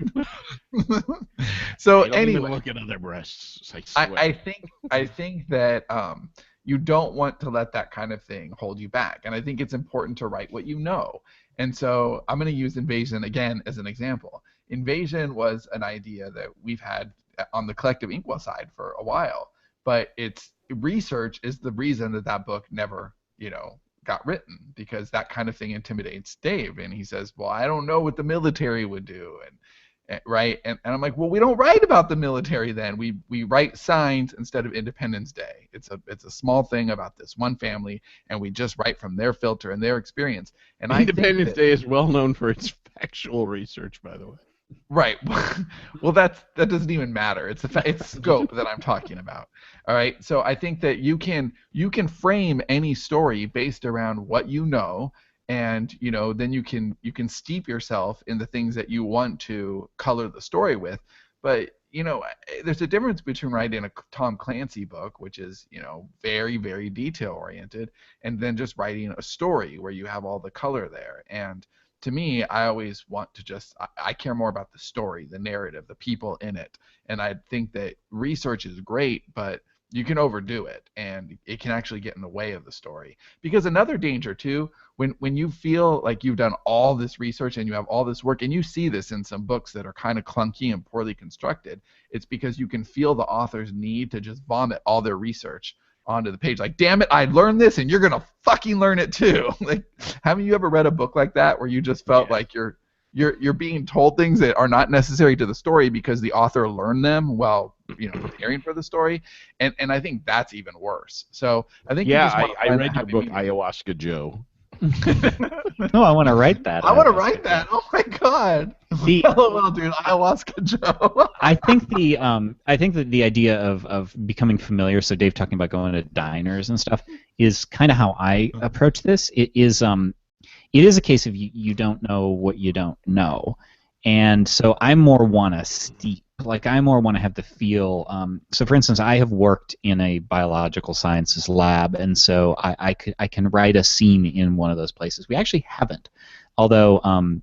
So I don't anyway, even look at other breasts. I think that you don't want to let that kind of thing hold you back, and I think it's important to write what you know. And so I'm going to use Invasion again as an example. Invasion was an idea that we've had on the Collective Inkwell side for a while, but its research is the reason that book never, got written, because that kind of thing intimidates Dave, and he says, well, I don't know what the military would do, and right? And I'm like, well, we don't write about the military then. We write signs instead of Independence Day. It's a small thing about this one family, and we just write from their filter and their experience. And Independence Day is well known for its factual research, by the way. Right. Well, that doesn't even matter. It's scope that I'm talking about. All right. So I think that you can frame any story based around what you know, and then you can steep yourself in the things that you want to color the story with. But there's a difference between writing a Tom Clancy book, which is very, very detail oriented, and then just writing a story where you have all the color there. And to me, I always want to I care more about the story, the narrative, the people in it. And I think that research is great, but you can overdo it, and it can actually get in the way of the story. Because another danger too, when you feel like you've done all this research and you have all this work, and you see this in some books that are kind of clunky and poorly constructed, it's because you can feel the author's need to just vomit all their research onto the page. Like, damn it, I learned this, and you're gonna fucking learn it too. Like, haven't you ever read a book like that where you just felt like you're being told things that are not necessary to the story because the author learned them while preparing for the story, and I think that's even worse. So I think I read your book Ayahuasca Joe. No, I want to write that. I want to write that. Oh my god. LOL, dude, Ayahuasca Joe. I think that the idea of becoming familiar. So Dave talking about going to diners and stuff is kind of how I approach this. It is a case of you don't know what you don't know, and so I more want to steep. Like, I more want to have the feel. So, for instance, I have worked in a biological sciences lab, and so I can write a scene in one of those places. We actually haven't, although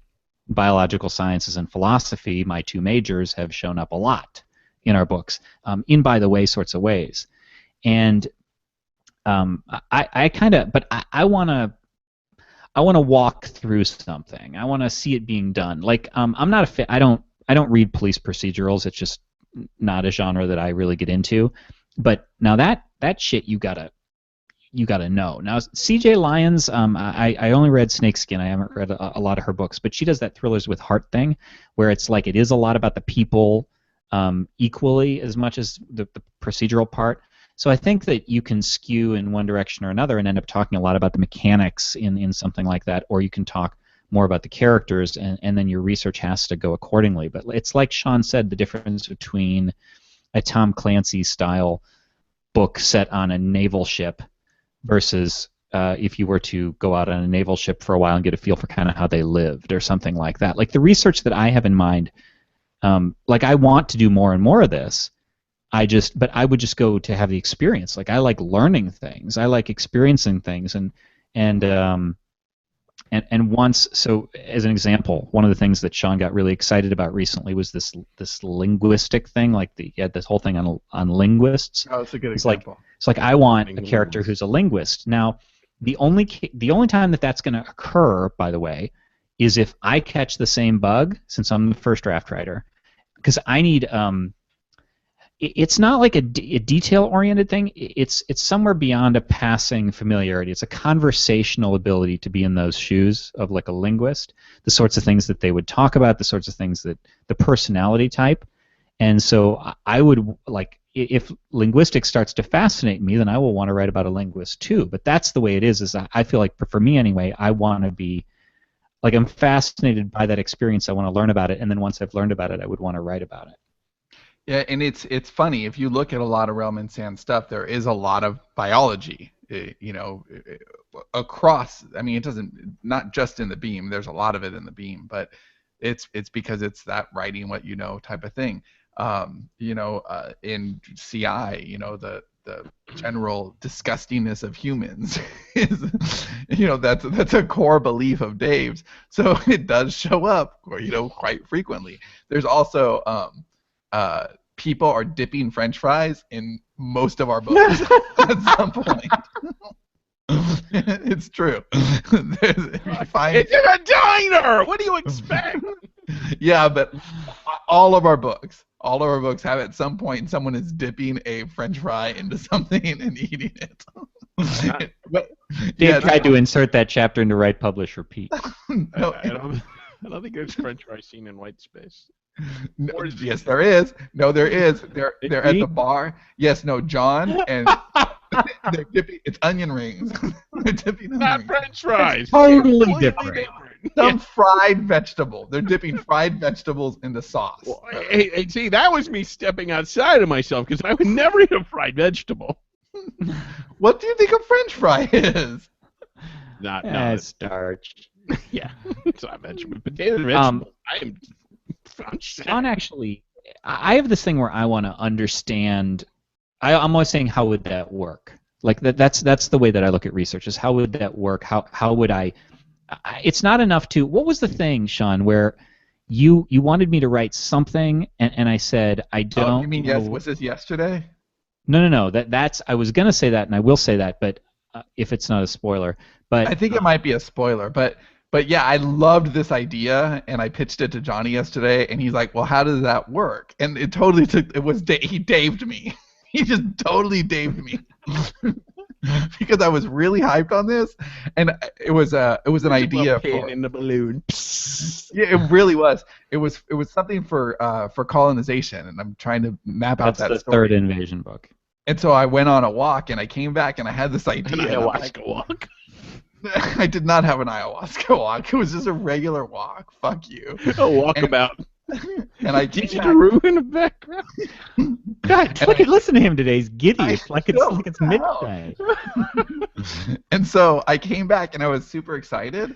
biological sciences and philosophy, my two majors, have shown up a lot in our books, in by the way sorts of ways. And I want to walk through something. I want to see it being done. Like, I'm not a fan. I don't read police procedurals. It's just not a genre that I really get into. But now that shit you gotta know. Now C.J. Lyons, I only read Snakeskin. I haven't read a lot of her books, but she does that thrillers with heart thing, where it's like it is a lot about the people equally as much as the procedural part. So I think that you can skew in one direction or another and end up talking a lot about the mechanics in something like that, or you can talk more about the characters, and then your research has to go accordingly. But it's like Sean said, the difference between a Tom Clancy style book set on a naval ship versus if you were to go out on a naval ship for a while and get a feel for kind of how they lived or something like that. Like, the research that I have in mind, like, I want to do more and more of this. But I would just go to have the experience. Like, I like learning things. I like experiencing things, and once, so as an example, one of the things that Sean got really excited about recently was this linguistic thing, like this whole thing on linguists. Oh, that's a good example. It's like I want a character who's a linguist. Now, the only time that's going to occur, by the way, is if I catch the same bug, since I'm the first draft writer, because I need it's not like a detail-oriented thing. It's somewhere beyond a passing familiarity. It's a conversational ability to be in those shoes of like a linguist, the sorts of things that they would talk about, the sorts of things that the personality type. And so I would, like, if linguistics starts to fascinate me, then I will want to write about a linguist too. But that's the way it is I feel like, for me anyway, I want to be, like, I'm fascinated by that experience. I want to learn about it, and then once I've learned about it, I would want to write about it. Yeah, and it's funny, if you look at a lot of Realm and Sand stuff, there is a lot of biology, across. I mean, it doesn't, not just in the Beam. There's a lot of it in the Beam, but it's because it's that writing what you know type of thing. In CI, the general disgustingness of humans is, that's a core belief of Dave's. So it does show up, quite frequently. There's also people are dipping French fries in most of our books at some point. It's true. It's in a diner! What do you expect? Yeah, but all of our books have at some point someone is dipping a French fry into something and eating it. Dave tried to insert that chapter into Write, Publish, Repeat. No, I don't think there's French fry scene in White Space. No, yes, there is. No, there is. They're at the bar. Yes, no, John, and they're dipping. It's onion rings. They're dipping onion Not rings. French fries. Totally different. Some fried vegetable. They're dipping fried vegetables into sauce. Well, hey, see, that was me stepping outside of myself, because I would never eat a fried vegetable. What do you think a French fry is? Not starch. Yeah, it's not vegetable. Potato and vegetable. I'm Sean actually, I have this thing where I want to understand. I'm always saying, how would that work? Like that's the way that I look at research. Is how would that work? How would it's not enough to. What was the thing, Sean, where you wanted me to write something, and I said I don't. Oh, you mean yes? Was this yesterday? No. That's I was gonna say that, and I will say that, but if it's not a spoiler, but I think it might be a spoiler, but yeah, I loved this idea, and I pitched it to Johnny yesterday, and he's like, "Well, how does that work?" And it totally took. It was he daved me. He just totally daved me because I was really hyped on this, and it was an idea for in the balloon. Yeah, it really was. It was something for colonization, and I'm trying to map out that That's the story. third invasion book. And so I went on a walk, and I came back, and I had this idea. An ayahuasca walk. I did not have an ayahuasca walk. It was just a regular walk. Fuck you. A walkabout. And I Did came you ruin the background? God, listen to him today. He's giddy. It's like know, it's midnight. And so I came back, and I was super excited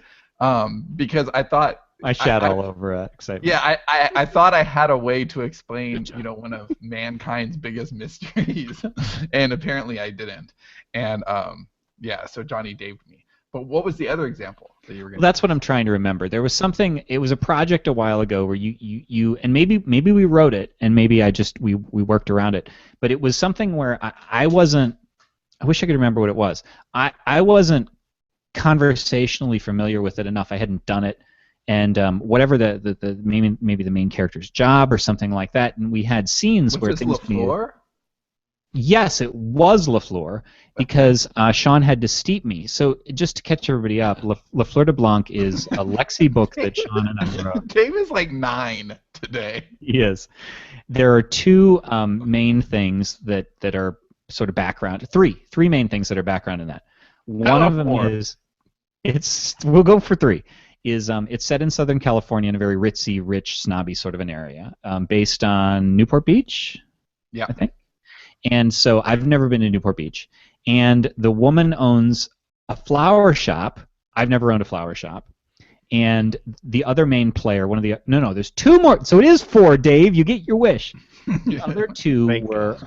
because I thought I shat all over excitement. Yeah, I thought I had a way to explain, one of mankind's biggest mysteries, and apparently I didn't. And yeah, so Johnny daved me. But what was the other example that you were going to? Well, that's what I'm trying to remember. There was something. It was a project a while ago where you and maybe we wrote it, and maybe we worked around it. But it was something where I wasn't. I wish I could remember what it was. I wasn't conversationally familiar with it enough. I hadn't done it. And whatever maybe the main character's job or something like that, and we had scenes where this things. LaFleur? Yes, it was LaFleur because Sean had to steep me. So just to catch everybody up, LaFleur de Blanc is a Lexi book that Sean and I wrote. Dave is like 9 today. He is. There are two main things that are sort of background. Three main things that are background in that. One of them is we'll go for 3. It's set in Southern California in a very ritzy, rich, snobby sort of an area, based on Newport Beach. Yeah, I think. And so I've never been to Newport Beach. And the woman owns a flower shop. I've never owned a flower shop. And the other main player, there's 2 more. So it is 4, Dave. You get your wish. The other 2 were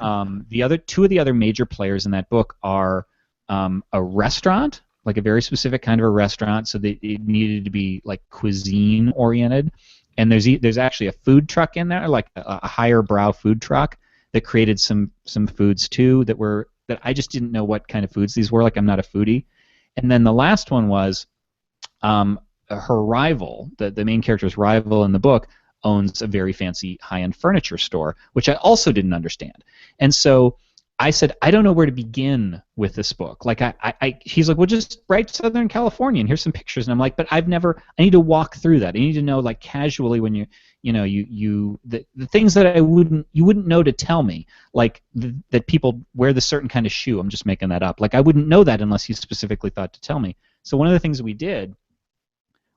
two of the other major players in that book are a restaurant, like a very specific kind of a restaurant. So it needed to be like cuisine oriented. And there's actually a food truck in there, like a higher brow food truck, that created some foods too that I just didn't know what kind of foods these were. Like, I'm not a foodie. And then the last one was her rival, the main character's rival in the book, owns a very fancy high-end furniture store, which I also didn't understand. And so I said, I don't know where to begin with this book. Like, he's like, well, just write Southern California and here's some pictures. And I'm like, but I need to walk through that. I need to know, like, casually when the things that you wouldn't know to tell me, like that people wear this certain kind of shoe. I'm just making that up. Like, I wouldn't know that unless you specifically thought to tell me. So one of the things we did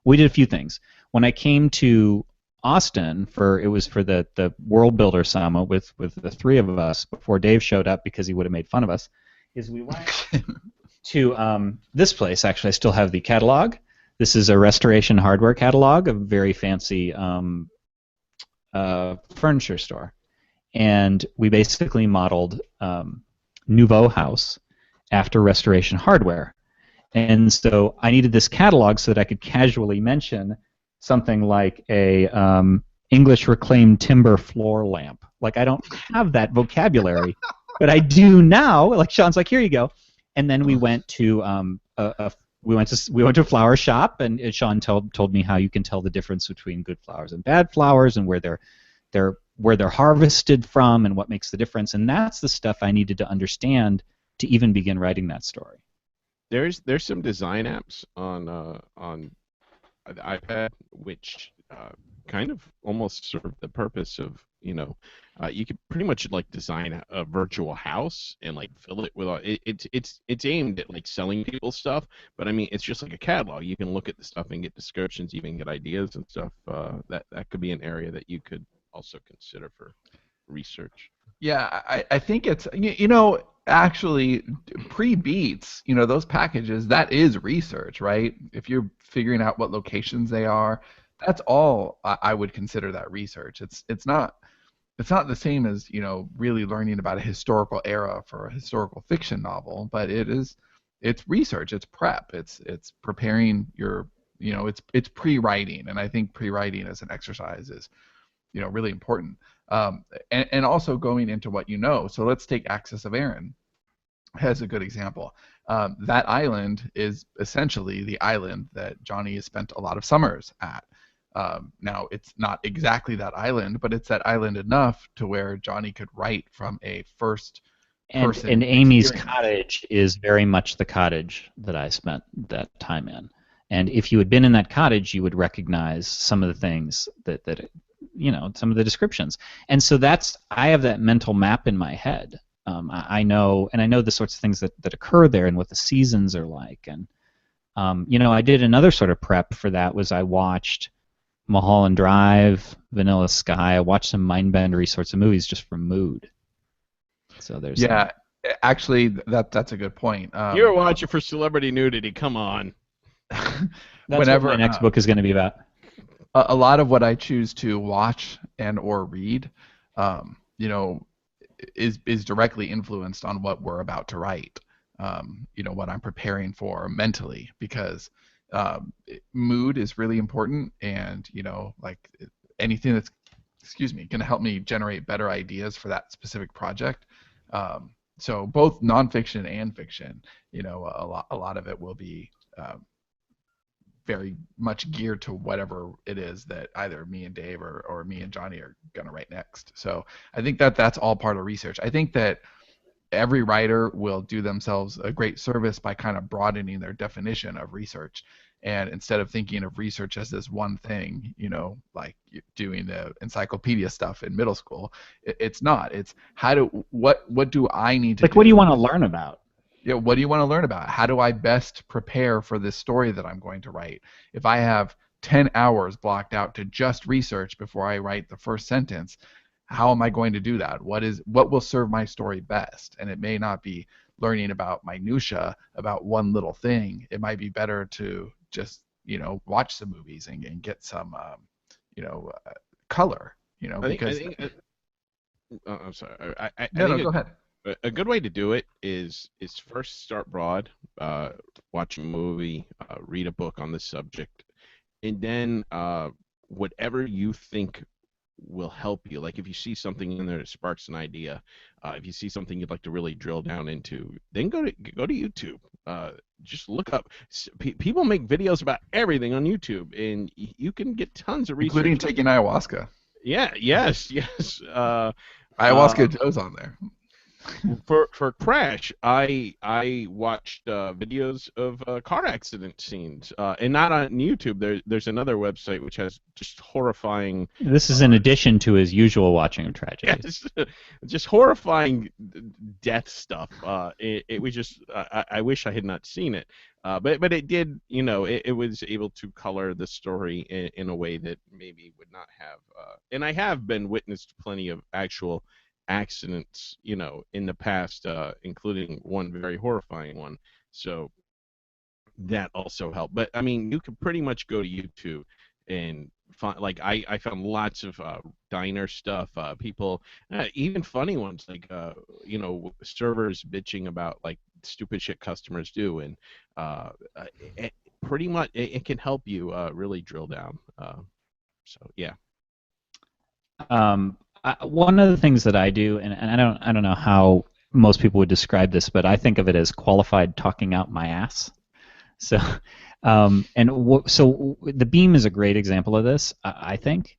a few things. When I came to Austin for the World Builder Summit with the 3 of us before Dave showed up because he would have made fun of us, is we went to this place. Actually, I still have the catalog. This is a Restoration Hardware catalog, a very fancy furniture store, and we basically modeled Nouveau House after Restoration Hardware. And so I needed this catalog so that I could casually mention something like a English reclaimed timber floor lamp. Like, I don't have that vocabulary, but I do now. Like, Sean's like, here you go. And then we went to we went to a flower shop, and Sean told me how you can tell the difference between good flowers and bad flowers, and where they're harvested from, and what makes the difference. And that's the stuff I needed to understand to even begin writing that story. There's some design apps on the iPad which kind of almost serve the purpose of, you could pretty much like design a virtual house and like fill it with it's aimed at like selling people stuff, but I mean it's just like a catalog. You can look at the stuff and get descriptions, even get ideas and stuff. That could be an area that you could also consider for research. Yeah, I think it's actually pre-beats, those packages, that is research, right? If you're figuring out what locations they are, that's all I would consider that research. It's not it's not the same as, really learning about a historical era for a historical fiction novel, but it's research, it's prep, it's preparing your, it's pre-writing, and I think pre-writing as an exercise is, really important. And also going into what you know. So let's take Axis of Aaron as a good example. That island is essentially the island that Johnny has spent a lot of summers at. Now, it's not exactly that island, but it's that island enough to where Johnny could write from a first person And Amy's experience. cottage is very much the cottage that I spent that time in. And if you had been in that cottage, you would recognize some of the things that some of the descriptions. And so I have that mental map in my head. I know the sorts of things that occur there and what the seasons are like. And I did another sort of prep for that. Was I watched Mulholland Drive, Vanilla Sky. I watched some mind-bendery sorts of movies just for mood. So there's actually that's a good point. You're watching for celebrity nudity. Come on. That's whenever what my next book is going to be about. A lot of what I choose to watch and or read, is directly influenced on what we're about to write. What I'm preparing for mentally, because mood is really important, and like anything that's going to help me generate better ideas for that specific project. So both nonfiction and fiction, a lot of it will be very much geared to whatever it is that either me and Dave or me and Johnny are going to write next. So I think that's all part of research. I think that every writer will do themselves a great service by kind of broadening their definition of research. And instead of thinking of research as this one thing, like doing the encyclopedia stuff in middle school, it's not. It's what do I need to do? Like, what do you want to learn about? What do you want to learn about? How do I best prepare for this story that I'm going to write? If I have 10 hours blocked out to just research before I write the first sentence, how am I going to do that? What will serve my story best? And it may not be learning about minutia about one little thing. It might be better to just watch some movies and get some color. I'm sorry. Go ahead. A good way to do it is first start broad, watch a movie, read a book on the subject, and then whatever you think will help you. Like if you see something in there that sparks an idea, if you see something you'd like to really drill down into, then go to YouTube. Just look up. People make videos about everything on YouTube, and you can get tons of research. Including taking ayahuasca. Yeah. Yes. Ayahuasca Joe's on there. For Crash, I watched videos of car accident scenes, and not on YouTube. There's another website which has just horrifying. This is in addition to his usual watching of tragedies. Yes, just horrifying death stuff. It was just I wish I had not seen it, but it did. It was able to color the story in a way that maybe would not have. And I have been witness to plenty of actual accidents, in the past, including one very horrifying one. So that also helped. But I mean, you can pretty much go to YouTube and find, like I found lots of diner stuff, people, even funny ones, like servers bitching about like stupid shit customers do, and pretty much it can help you really drill down. So yeah. One of the things that I do, and I don't know how most people would describe this, but I think of it as qualified talking out my ass. So, so the Beam is a great example of this. I think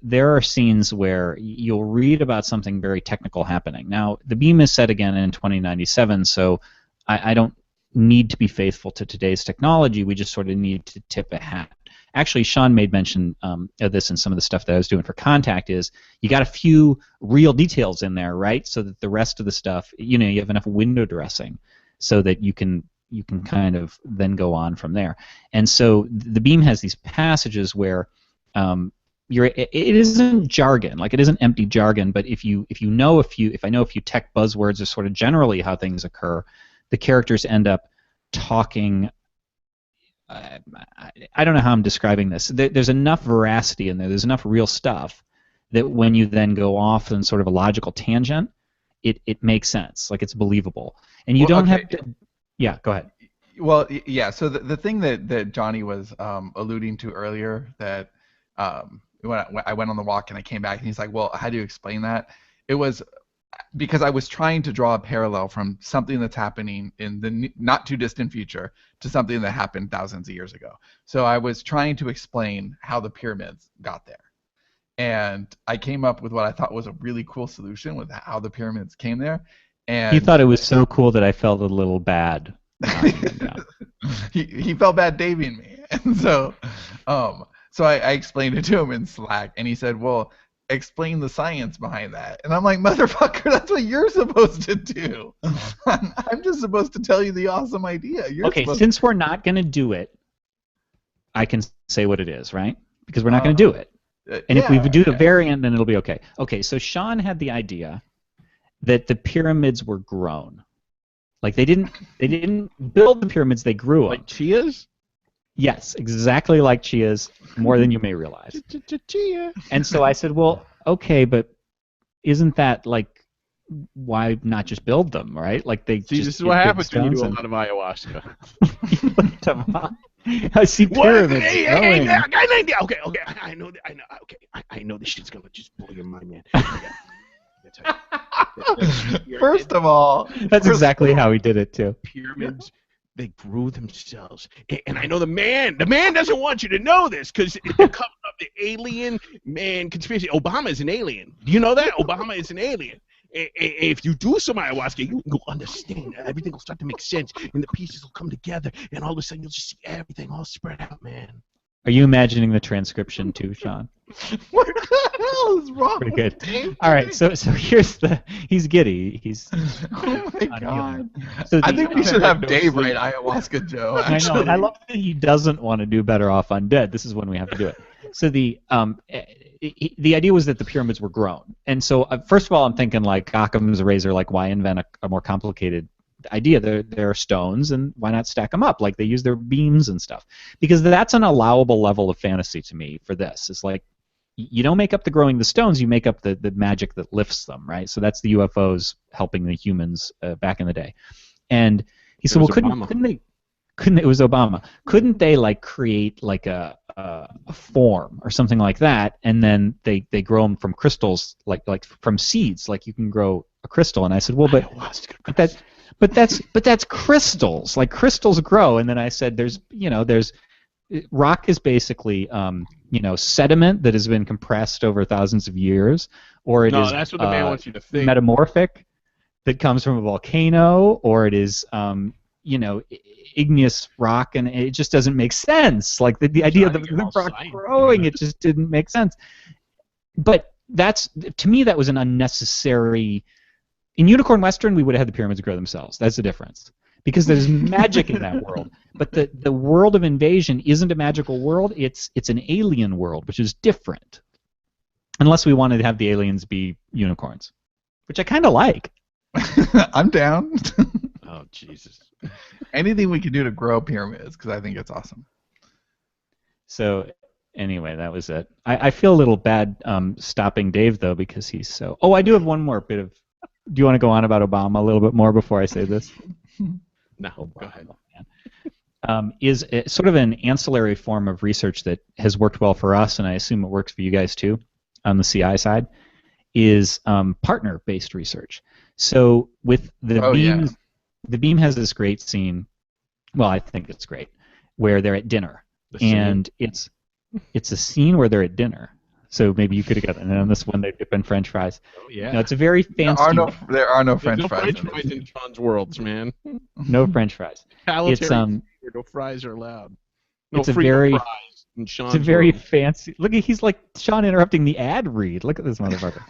there are scenes where you'll read about something very technical happening. Now, the Beam is set again in 2097, so I don't need to be faithful to today's technology. We just sort of need to tip a hat. Actually, Sean made mention of this in some of the stuff that I was doing for Contact. Is you got a few real details in there, right? So that the rest of the stuff, you have enough window dressing, so that you can kind of then go on from there. And so the Beam has these passages where it isn't jargon, like it isn't empty jargon, but if I know a few tech buzzwords or sort of generally how things occur, the characters end up talking. I don't know how I'm describing this. There's enough veracity in there. There's enough real stuff that when you then go off in sort of a logical tangent, it makes sense. Like it's believable. And you don't have to. Yeah, go ahead. Well, yeah. So the thing that Johnny was alluding to earlier, that when I went on the walk and I came back and he's like, well, how do you explain that? It was because I was trying to draw a parallel from something that's happening in the not too distant future to something that happened thousands of years ago. So I was trying to explain how the pyramids got there. And I came up with what I thought was a really cool solution with how the pyramids came there. And he thought it was so cool that I felt a little bad. he felt bad daving me, and so I explained it to him in Slack, and he said, "Well, explain the science behind that." And I'm like, "Motherfucker, that's what you're supposed to do. I'm just supposed to tell you the awesome idea." Okay, since we're not going to do it, I can say what it is, right? Because we're not going to do it. And if we do the variant, then it'll be okay. Okay, so Sean had the idea that the pyramids were grown. Like they didn't build the pyramids, they grew them. Like chias? Yes, exactly like chias, more than you may realize. Chia. And so I said, well, okay, but isn't that like why not just build them, right? Like they See, just this is what happens when you do a and... lot of ayahuasca. I see pyramids growing. I got an idea. Okay, I know. Okay, I know this shit's gonna just blow your mind, man. First of all, that's exactly how he did it too. Pyramids, they grew themselves, and I know the man doesn't want you to know this because it comes up the alien man conspiracy. Obama is an alien. Do you know that? Obama is an alien. If you do some ayahuasca, you'll understand. Everything will start to make sense, and the pieces will come together, and all of a sudden you'll just see everything all spread out, man. Are you imagining the transcription too, Sean? What the hell is wrong? Pretty good. All right, so here's he's giddy. He's oh my god. So I think we should have Dave write ayahuasca Joe. Actually. I know. And I love that he doesn't want to do Better Off Undead. This is when we have to do it. So the idea was that the pyramids were grown, and so first of all, I'm thinking like Occam's razor, like why invent a more complicated idea? There are stones, and why not stack them up? Like they use their beams and stuff, because that's an allowable level of fantasy to me for this. It's like you don't make up the growing the stones, you make up the magic that lifts them, right? So that's the UFOs helping the humans back in the day. And he said, well, couldn't they? It was Obama. Couldn't they like create like a form or something like that, and then they grow them from crystals, like from seeds, like you can grow a crystal? And I said, well, but that's crystals. Like crystals grow. And then I said, there's rock is basically sediment that has been compressed over thousands of years, or it is that's what the man wants you to think. Metamorphic that comes from a volcano, or it is igneous rock, and it just doesn't make sense. Like the idea of the rock growing, it just didn't make sense. But to me that was an unnecessary. In Unicorn Western, we would have had the pyramids grow themselves. That's the difference. Because there's magic in that world. But the world of Invasion isn't a magical world. It's an alien world, which is different. Unless we wanted to have the aliens be unicorns, which I kind of like. I'm down. Oh, Jesus. Anything we can do to grow pyramids, because I think it's awesome. So anyway, that was it. I feel a little bad stopping Dave, though, because he's so... Oh, I do have one more bit of... Do you want to go on about Obama a little bit more before I say this? No, go ahead. Is sort of an ancillary form of research that has worked well for us, and I assume it works for you guys too, on the CI side, is partner-based research. So with the Beam, the Beam has this great scene. Well, I think it's great, where they're at dinner, and it's a scene where they're at dinner. So maybe you could have gotten it on this one. They dip in French fries. Oh yeah. No, it's a very fancy. There are no French fries. French fries in Sean's worlds, man. No French fries. It's no fries are allowed. No it's a very fries in Sean's it's a very world. fancy. Look, he's like Sean interrupting the ad read. Look at this motherfucker.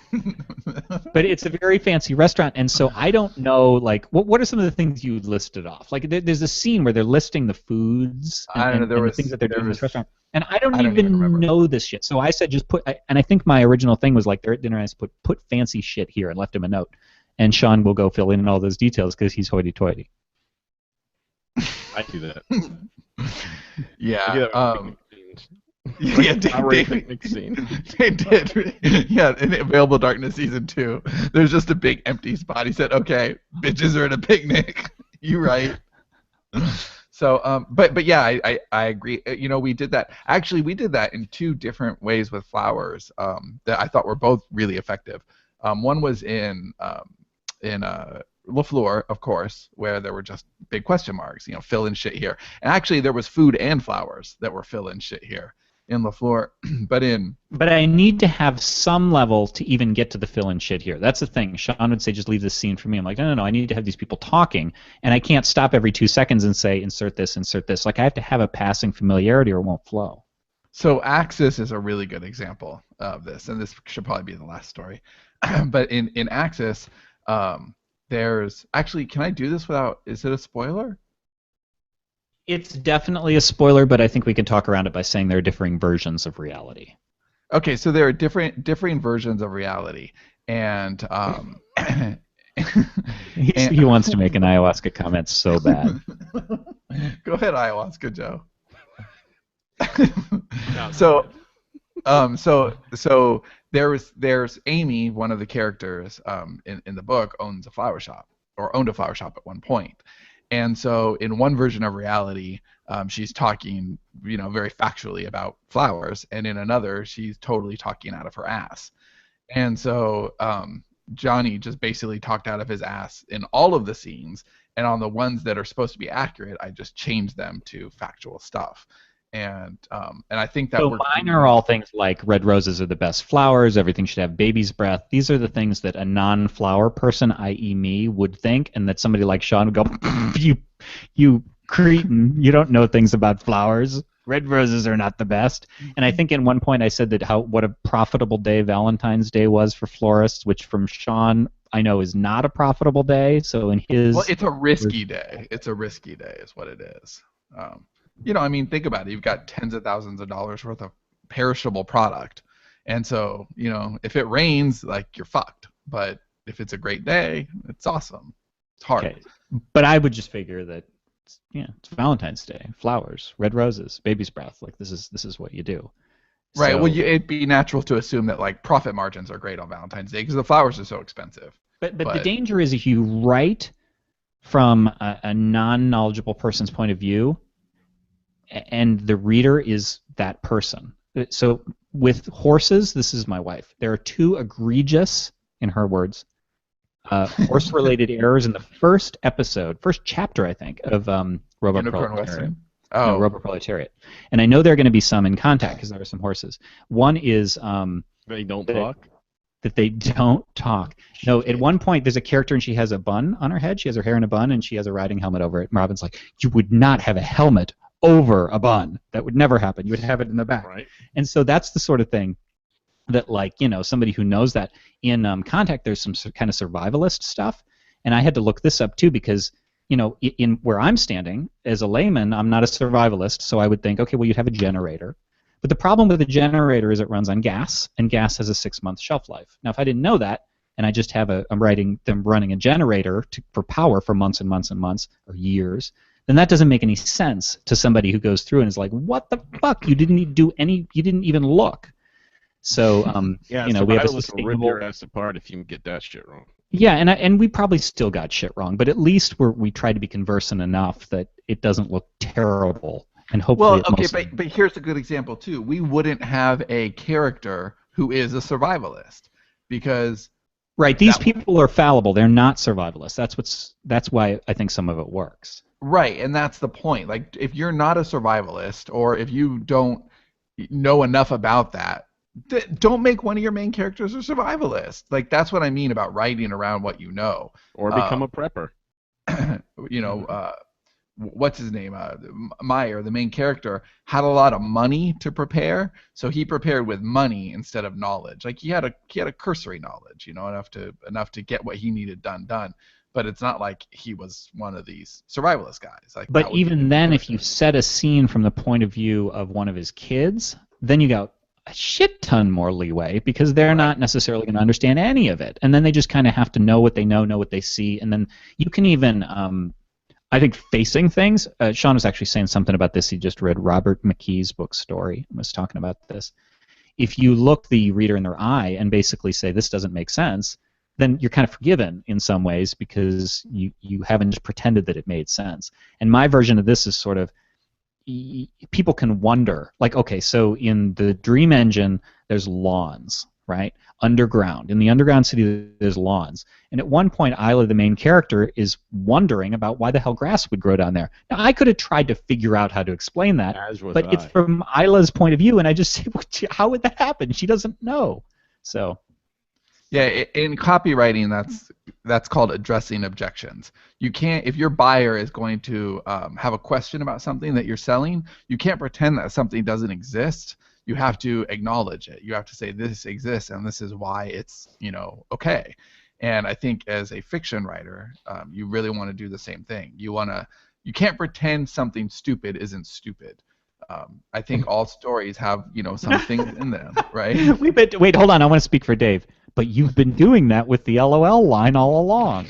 But it's a very fancy restaurant, and so I don't know, like, what are some of the things you listed off? Like, there's a scene where they're listing the foods and the things that they're doing in this restaurant. And I don't even know this shit. So I said just put, and I think my original thing was like they're at dinner and I just put fancy shit here and left him a note. And Sean will go fill in all those details because he's hoity-toity. I do that. Yeah. Yeah, Flowery picnic scene. they did. Yeah, in Available Darkness season 2, there's just a big empty spot. He said, "Okay, bitches are at a picnic." You right. So, but yeah, I agree. We did that. Actually, we did that in 2 different ways with flowers. That I thought were both really effective. One was in LaFleur, of course, where there were just big question marks. Fill in shit here. And actually, there was food and flowers that were fill in shit here in LaFleur. But I need to have some level to even get to the fill-in shit here. That's the thing. Sean would say, just leave this scene for me. I'm like, no. I need to have these people talking, and I can't stop every 2 seconds and say, insert this, insert this. Like, I have to have a passing familiarity or it won't flow. So Axis is a really good example of this, and this should probably be the last story. But in Axis, there's actually, can I do this without? Is it a spoiler? It's definitely a spoiler, but I think we can talk around it by saying there are differing versions of reality. Okay, so there are differing versions of reality, and He wants to make an ayahuasca comment so bad. Go ahead, ayahuasca Joe. So there's Amy, one of the characters in the book, owns a flower shop, or owned a flower shop at one point. And so in one version of reality, she's talking, very factually about flowers, and in another, she's totally talking out of her ass. And so Johnny just basically talked out of his ass in all of the scenes, and on the ones that are supposed to be accurate, I just changed them to factual stuff. And I think that so mine are all things like red roses are the best flowers, everything should have baby's breath. These are the things that a non-flower person, i.e. me, would think, and that somebody like Sean would go, you cretin, you don't know things about flowers. Red roses are not the best. And I think in one point I said that what a profitable day Valentine's Day was for florists, which from Sean I know is not a profitable day. So in his... Well, it's a risky day. It's a risky day is what it is. Think about it. You've got tens of thousands of dollars worth of perishable product. And so, if it rains, you're fucked. But if it's a great day, it's awesome. It's hard. Okay. But I would just figure that, it's Valentine's Day, flowers, red roses, baby's breath. This is what you do. Right. So, well, it'd be natural to assume that profit margins are great on Valentine's Day because the flowers are so expensive. But the danger is if you write from a non-knowledgeable person's point of view, and the reader is that person. So with horses, this is my wife. There are 2 egregious, in her words, horse-related errors in the first chapter, I think, of Robo-Proletariat. Oh. No, Robo-Proletariat. And I know there are going to be some in Contact because there are some horses. One is... they don't talk? That they don't talk. No, at one point there's a character and she has a bun on her head. She has her hair in a bun and she has a riding helmet over it. And Robin's like, you would not have a helmet over a bun. That would never happen. You would have it in the back. Right. And so that's the sort of thing that, somebody who knows that. In Contact, there's some kind of survivalist stuff, and I had to look this up too because, in where I'm standing as a layman, I'm not a survivalist, so I would think, okay, well, you'd have a generator. But the problem with a generator is it runs on gas, and gas has a 6-month shelf life. Now, if I didn't know that, and I just have I'm writing them running a generator for power for months and months and months or years, then that doesn't make any sense to somebody who goes through and is like, "What the fuck? You didn't even look." So, we have a sustainable... rip your ass apart if you get that shit wrong. Yeah, and we probably still got shit wrong, but at least we try to be conversant enough that it doesn't look terrible, and hopefully. Well, okay, but here's a good example too. We wouldn't have a character who is a survivalist because. Right, these people are fallible. They're not survivalists. That's why I think some of it works. Right, and that's the point. If you're not a survivalist, or if you don't know enough about that, don't make one of your main characters a survivalist. That's what I mean about writing around what you know. Or become a prepper. What's his name? Meyer, the main character, had a lot of money to prepare, so he prepared with money instead of knowledge. He had a cursory knowledge, enough to get what he needed done. But it's not like he was one of these survivalist guys. But even then, if you set a scene from the point of view of one of his kids, then you got a shit ton more leeway because they're not necessarily going to understand any of it. And then they just kind of have to know what they know what they see. And then you can even I think facing things. Sean was actually saying something about this. He just read Robert McKee's book Story and was talking about this. If you look the reader in their eye and basically say this doesn't make sense, then you're kind of forgiven in some ways because you haven't just pretended that it made sense. And my version of this is sort of people can wonder, like, okay, so in the Dream Engine, there's lawns, right? Underground. In the underground city, there's lawns. And at one point, Isla, the main character, is wondering about why the hell grass would grow down there. Now, I could have tried to figure out how to explain that, but it's from Isla's point of view, and I just say, how would that happen? She doesn't know. So... Yeah, in copywriting, that's called addressing objections. You can't, if your buyer is going to have a question about something that you're selling, you can't pretend that something doesn't exist. You have to acknowledge it. You have to say this exists and this is why it's okay. And I think as a fiction writer, you really want to do the same thing. You can't pretend something stupid isn't stupid. I think all stories have some things in them, right? Wait, hold on. I want to speak for Dave. But you've been doing that with the LOL line all along.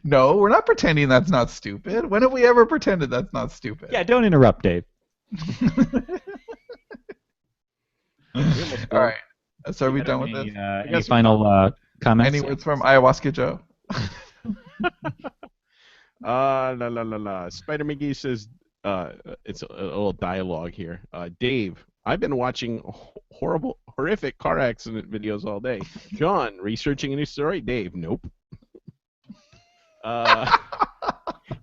No, we're not pretending that's not stupid. When have we ever pretended that's not stupid? Yeah, don't interrupt, Dave. All right. So are we done with this? Any final comments? Any words from Ayahuasca Joe? Spider McGee says, it's a little dialogue here. Dave, I've been watching horrific car accident videos all day. John, researching a new story? Dave, nope.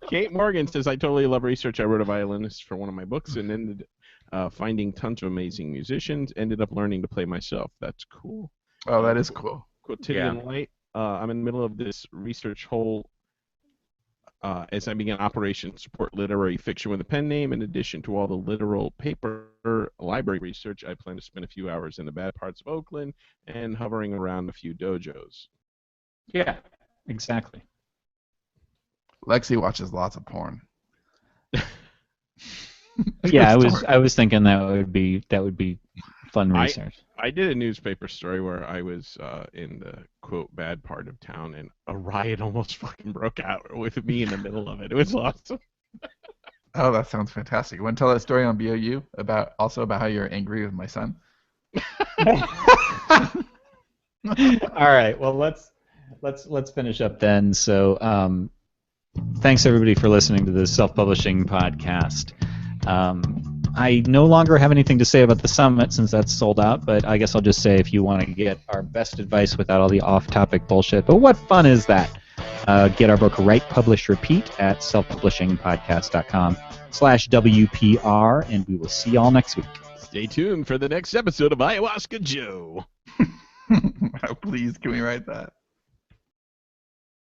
Kate Morgan says, I totally love research. I wrote a violinist for one of my books and ended finding tons of amazing musicians. Ended up learning to play myself. That's cool. Oh, that is cool. Quotidian Light. I'm in the middle of this research hole as I began Operation Support Literary Fiction with a pen name. In addition to all the literal paper library research, I plan to spend a few hours in the bad parts of Oakland and hovering around a few dojos. Yeah, exactly. Lexi watches lots of porn. Yeah, I was thinking that would be fun research. I did a newspaper story where I was in the quote bad part of town and a riot almost fucking broke out with me in the middle of it. It was awesome. Oh, that sounds fantastic. You want to tell that story on BOU about how you're angry with my son? All right. Well, let's finish up then. So, thanks everybody for listening to the Self-Publishing Podcast. I no longer have anything to say about the summit since that's sold out, but I guess I'll just say if you want to get our best advice without all the off-topic bullshit, but what fun is that? Get our book Write, Publish, Repeat at selfpublishingpodcast.com/WPR, and we will see y'all next week. Stay tuned for the next episode of Ayahuasca Joe. Please, can we write that?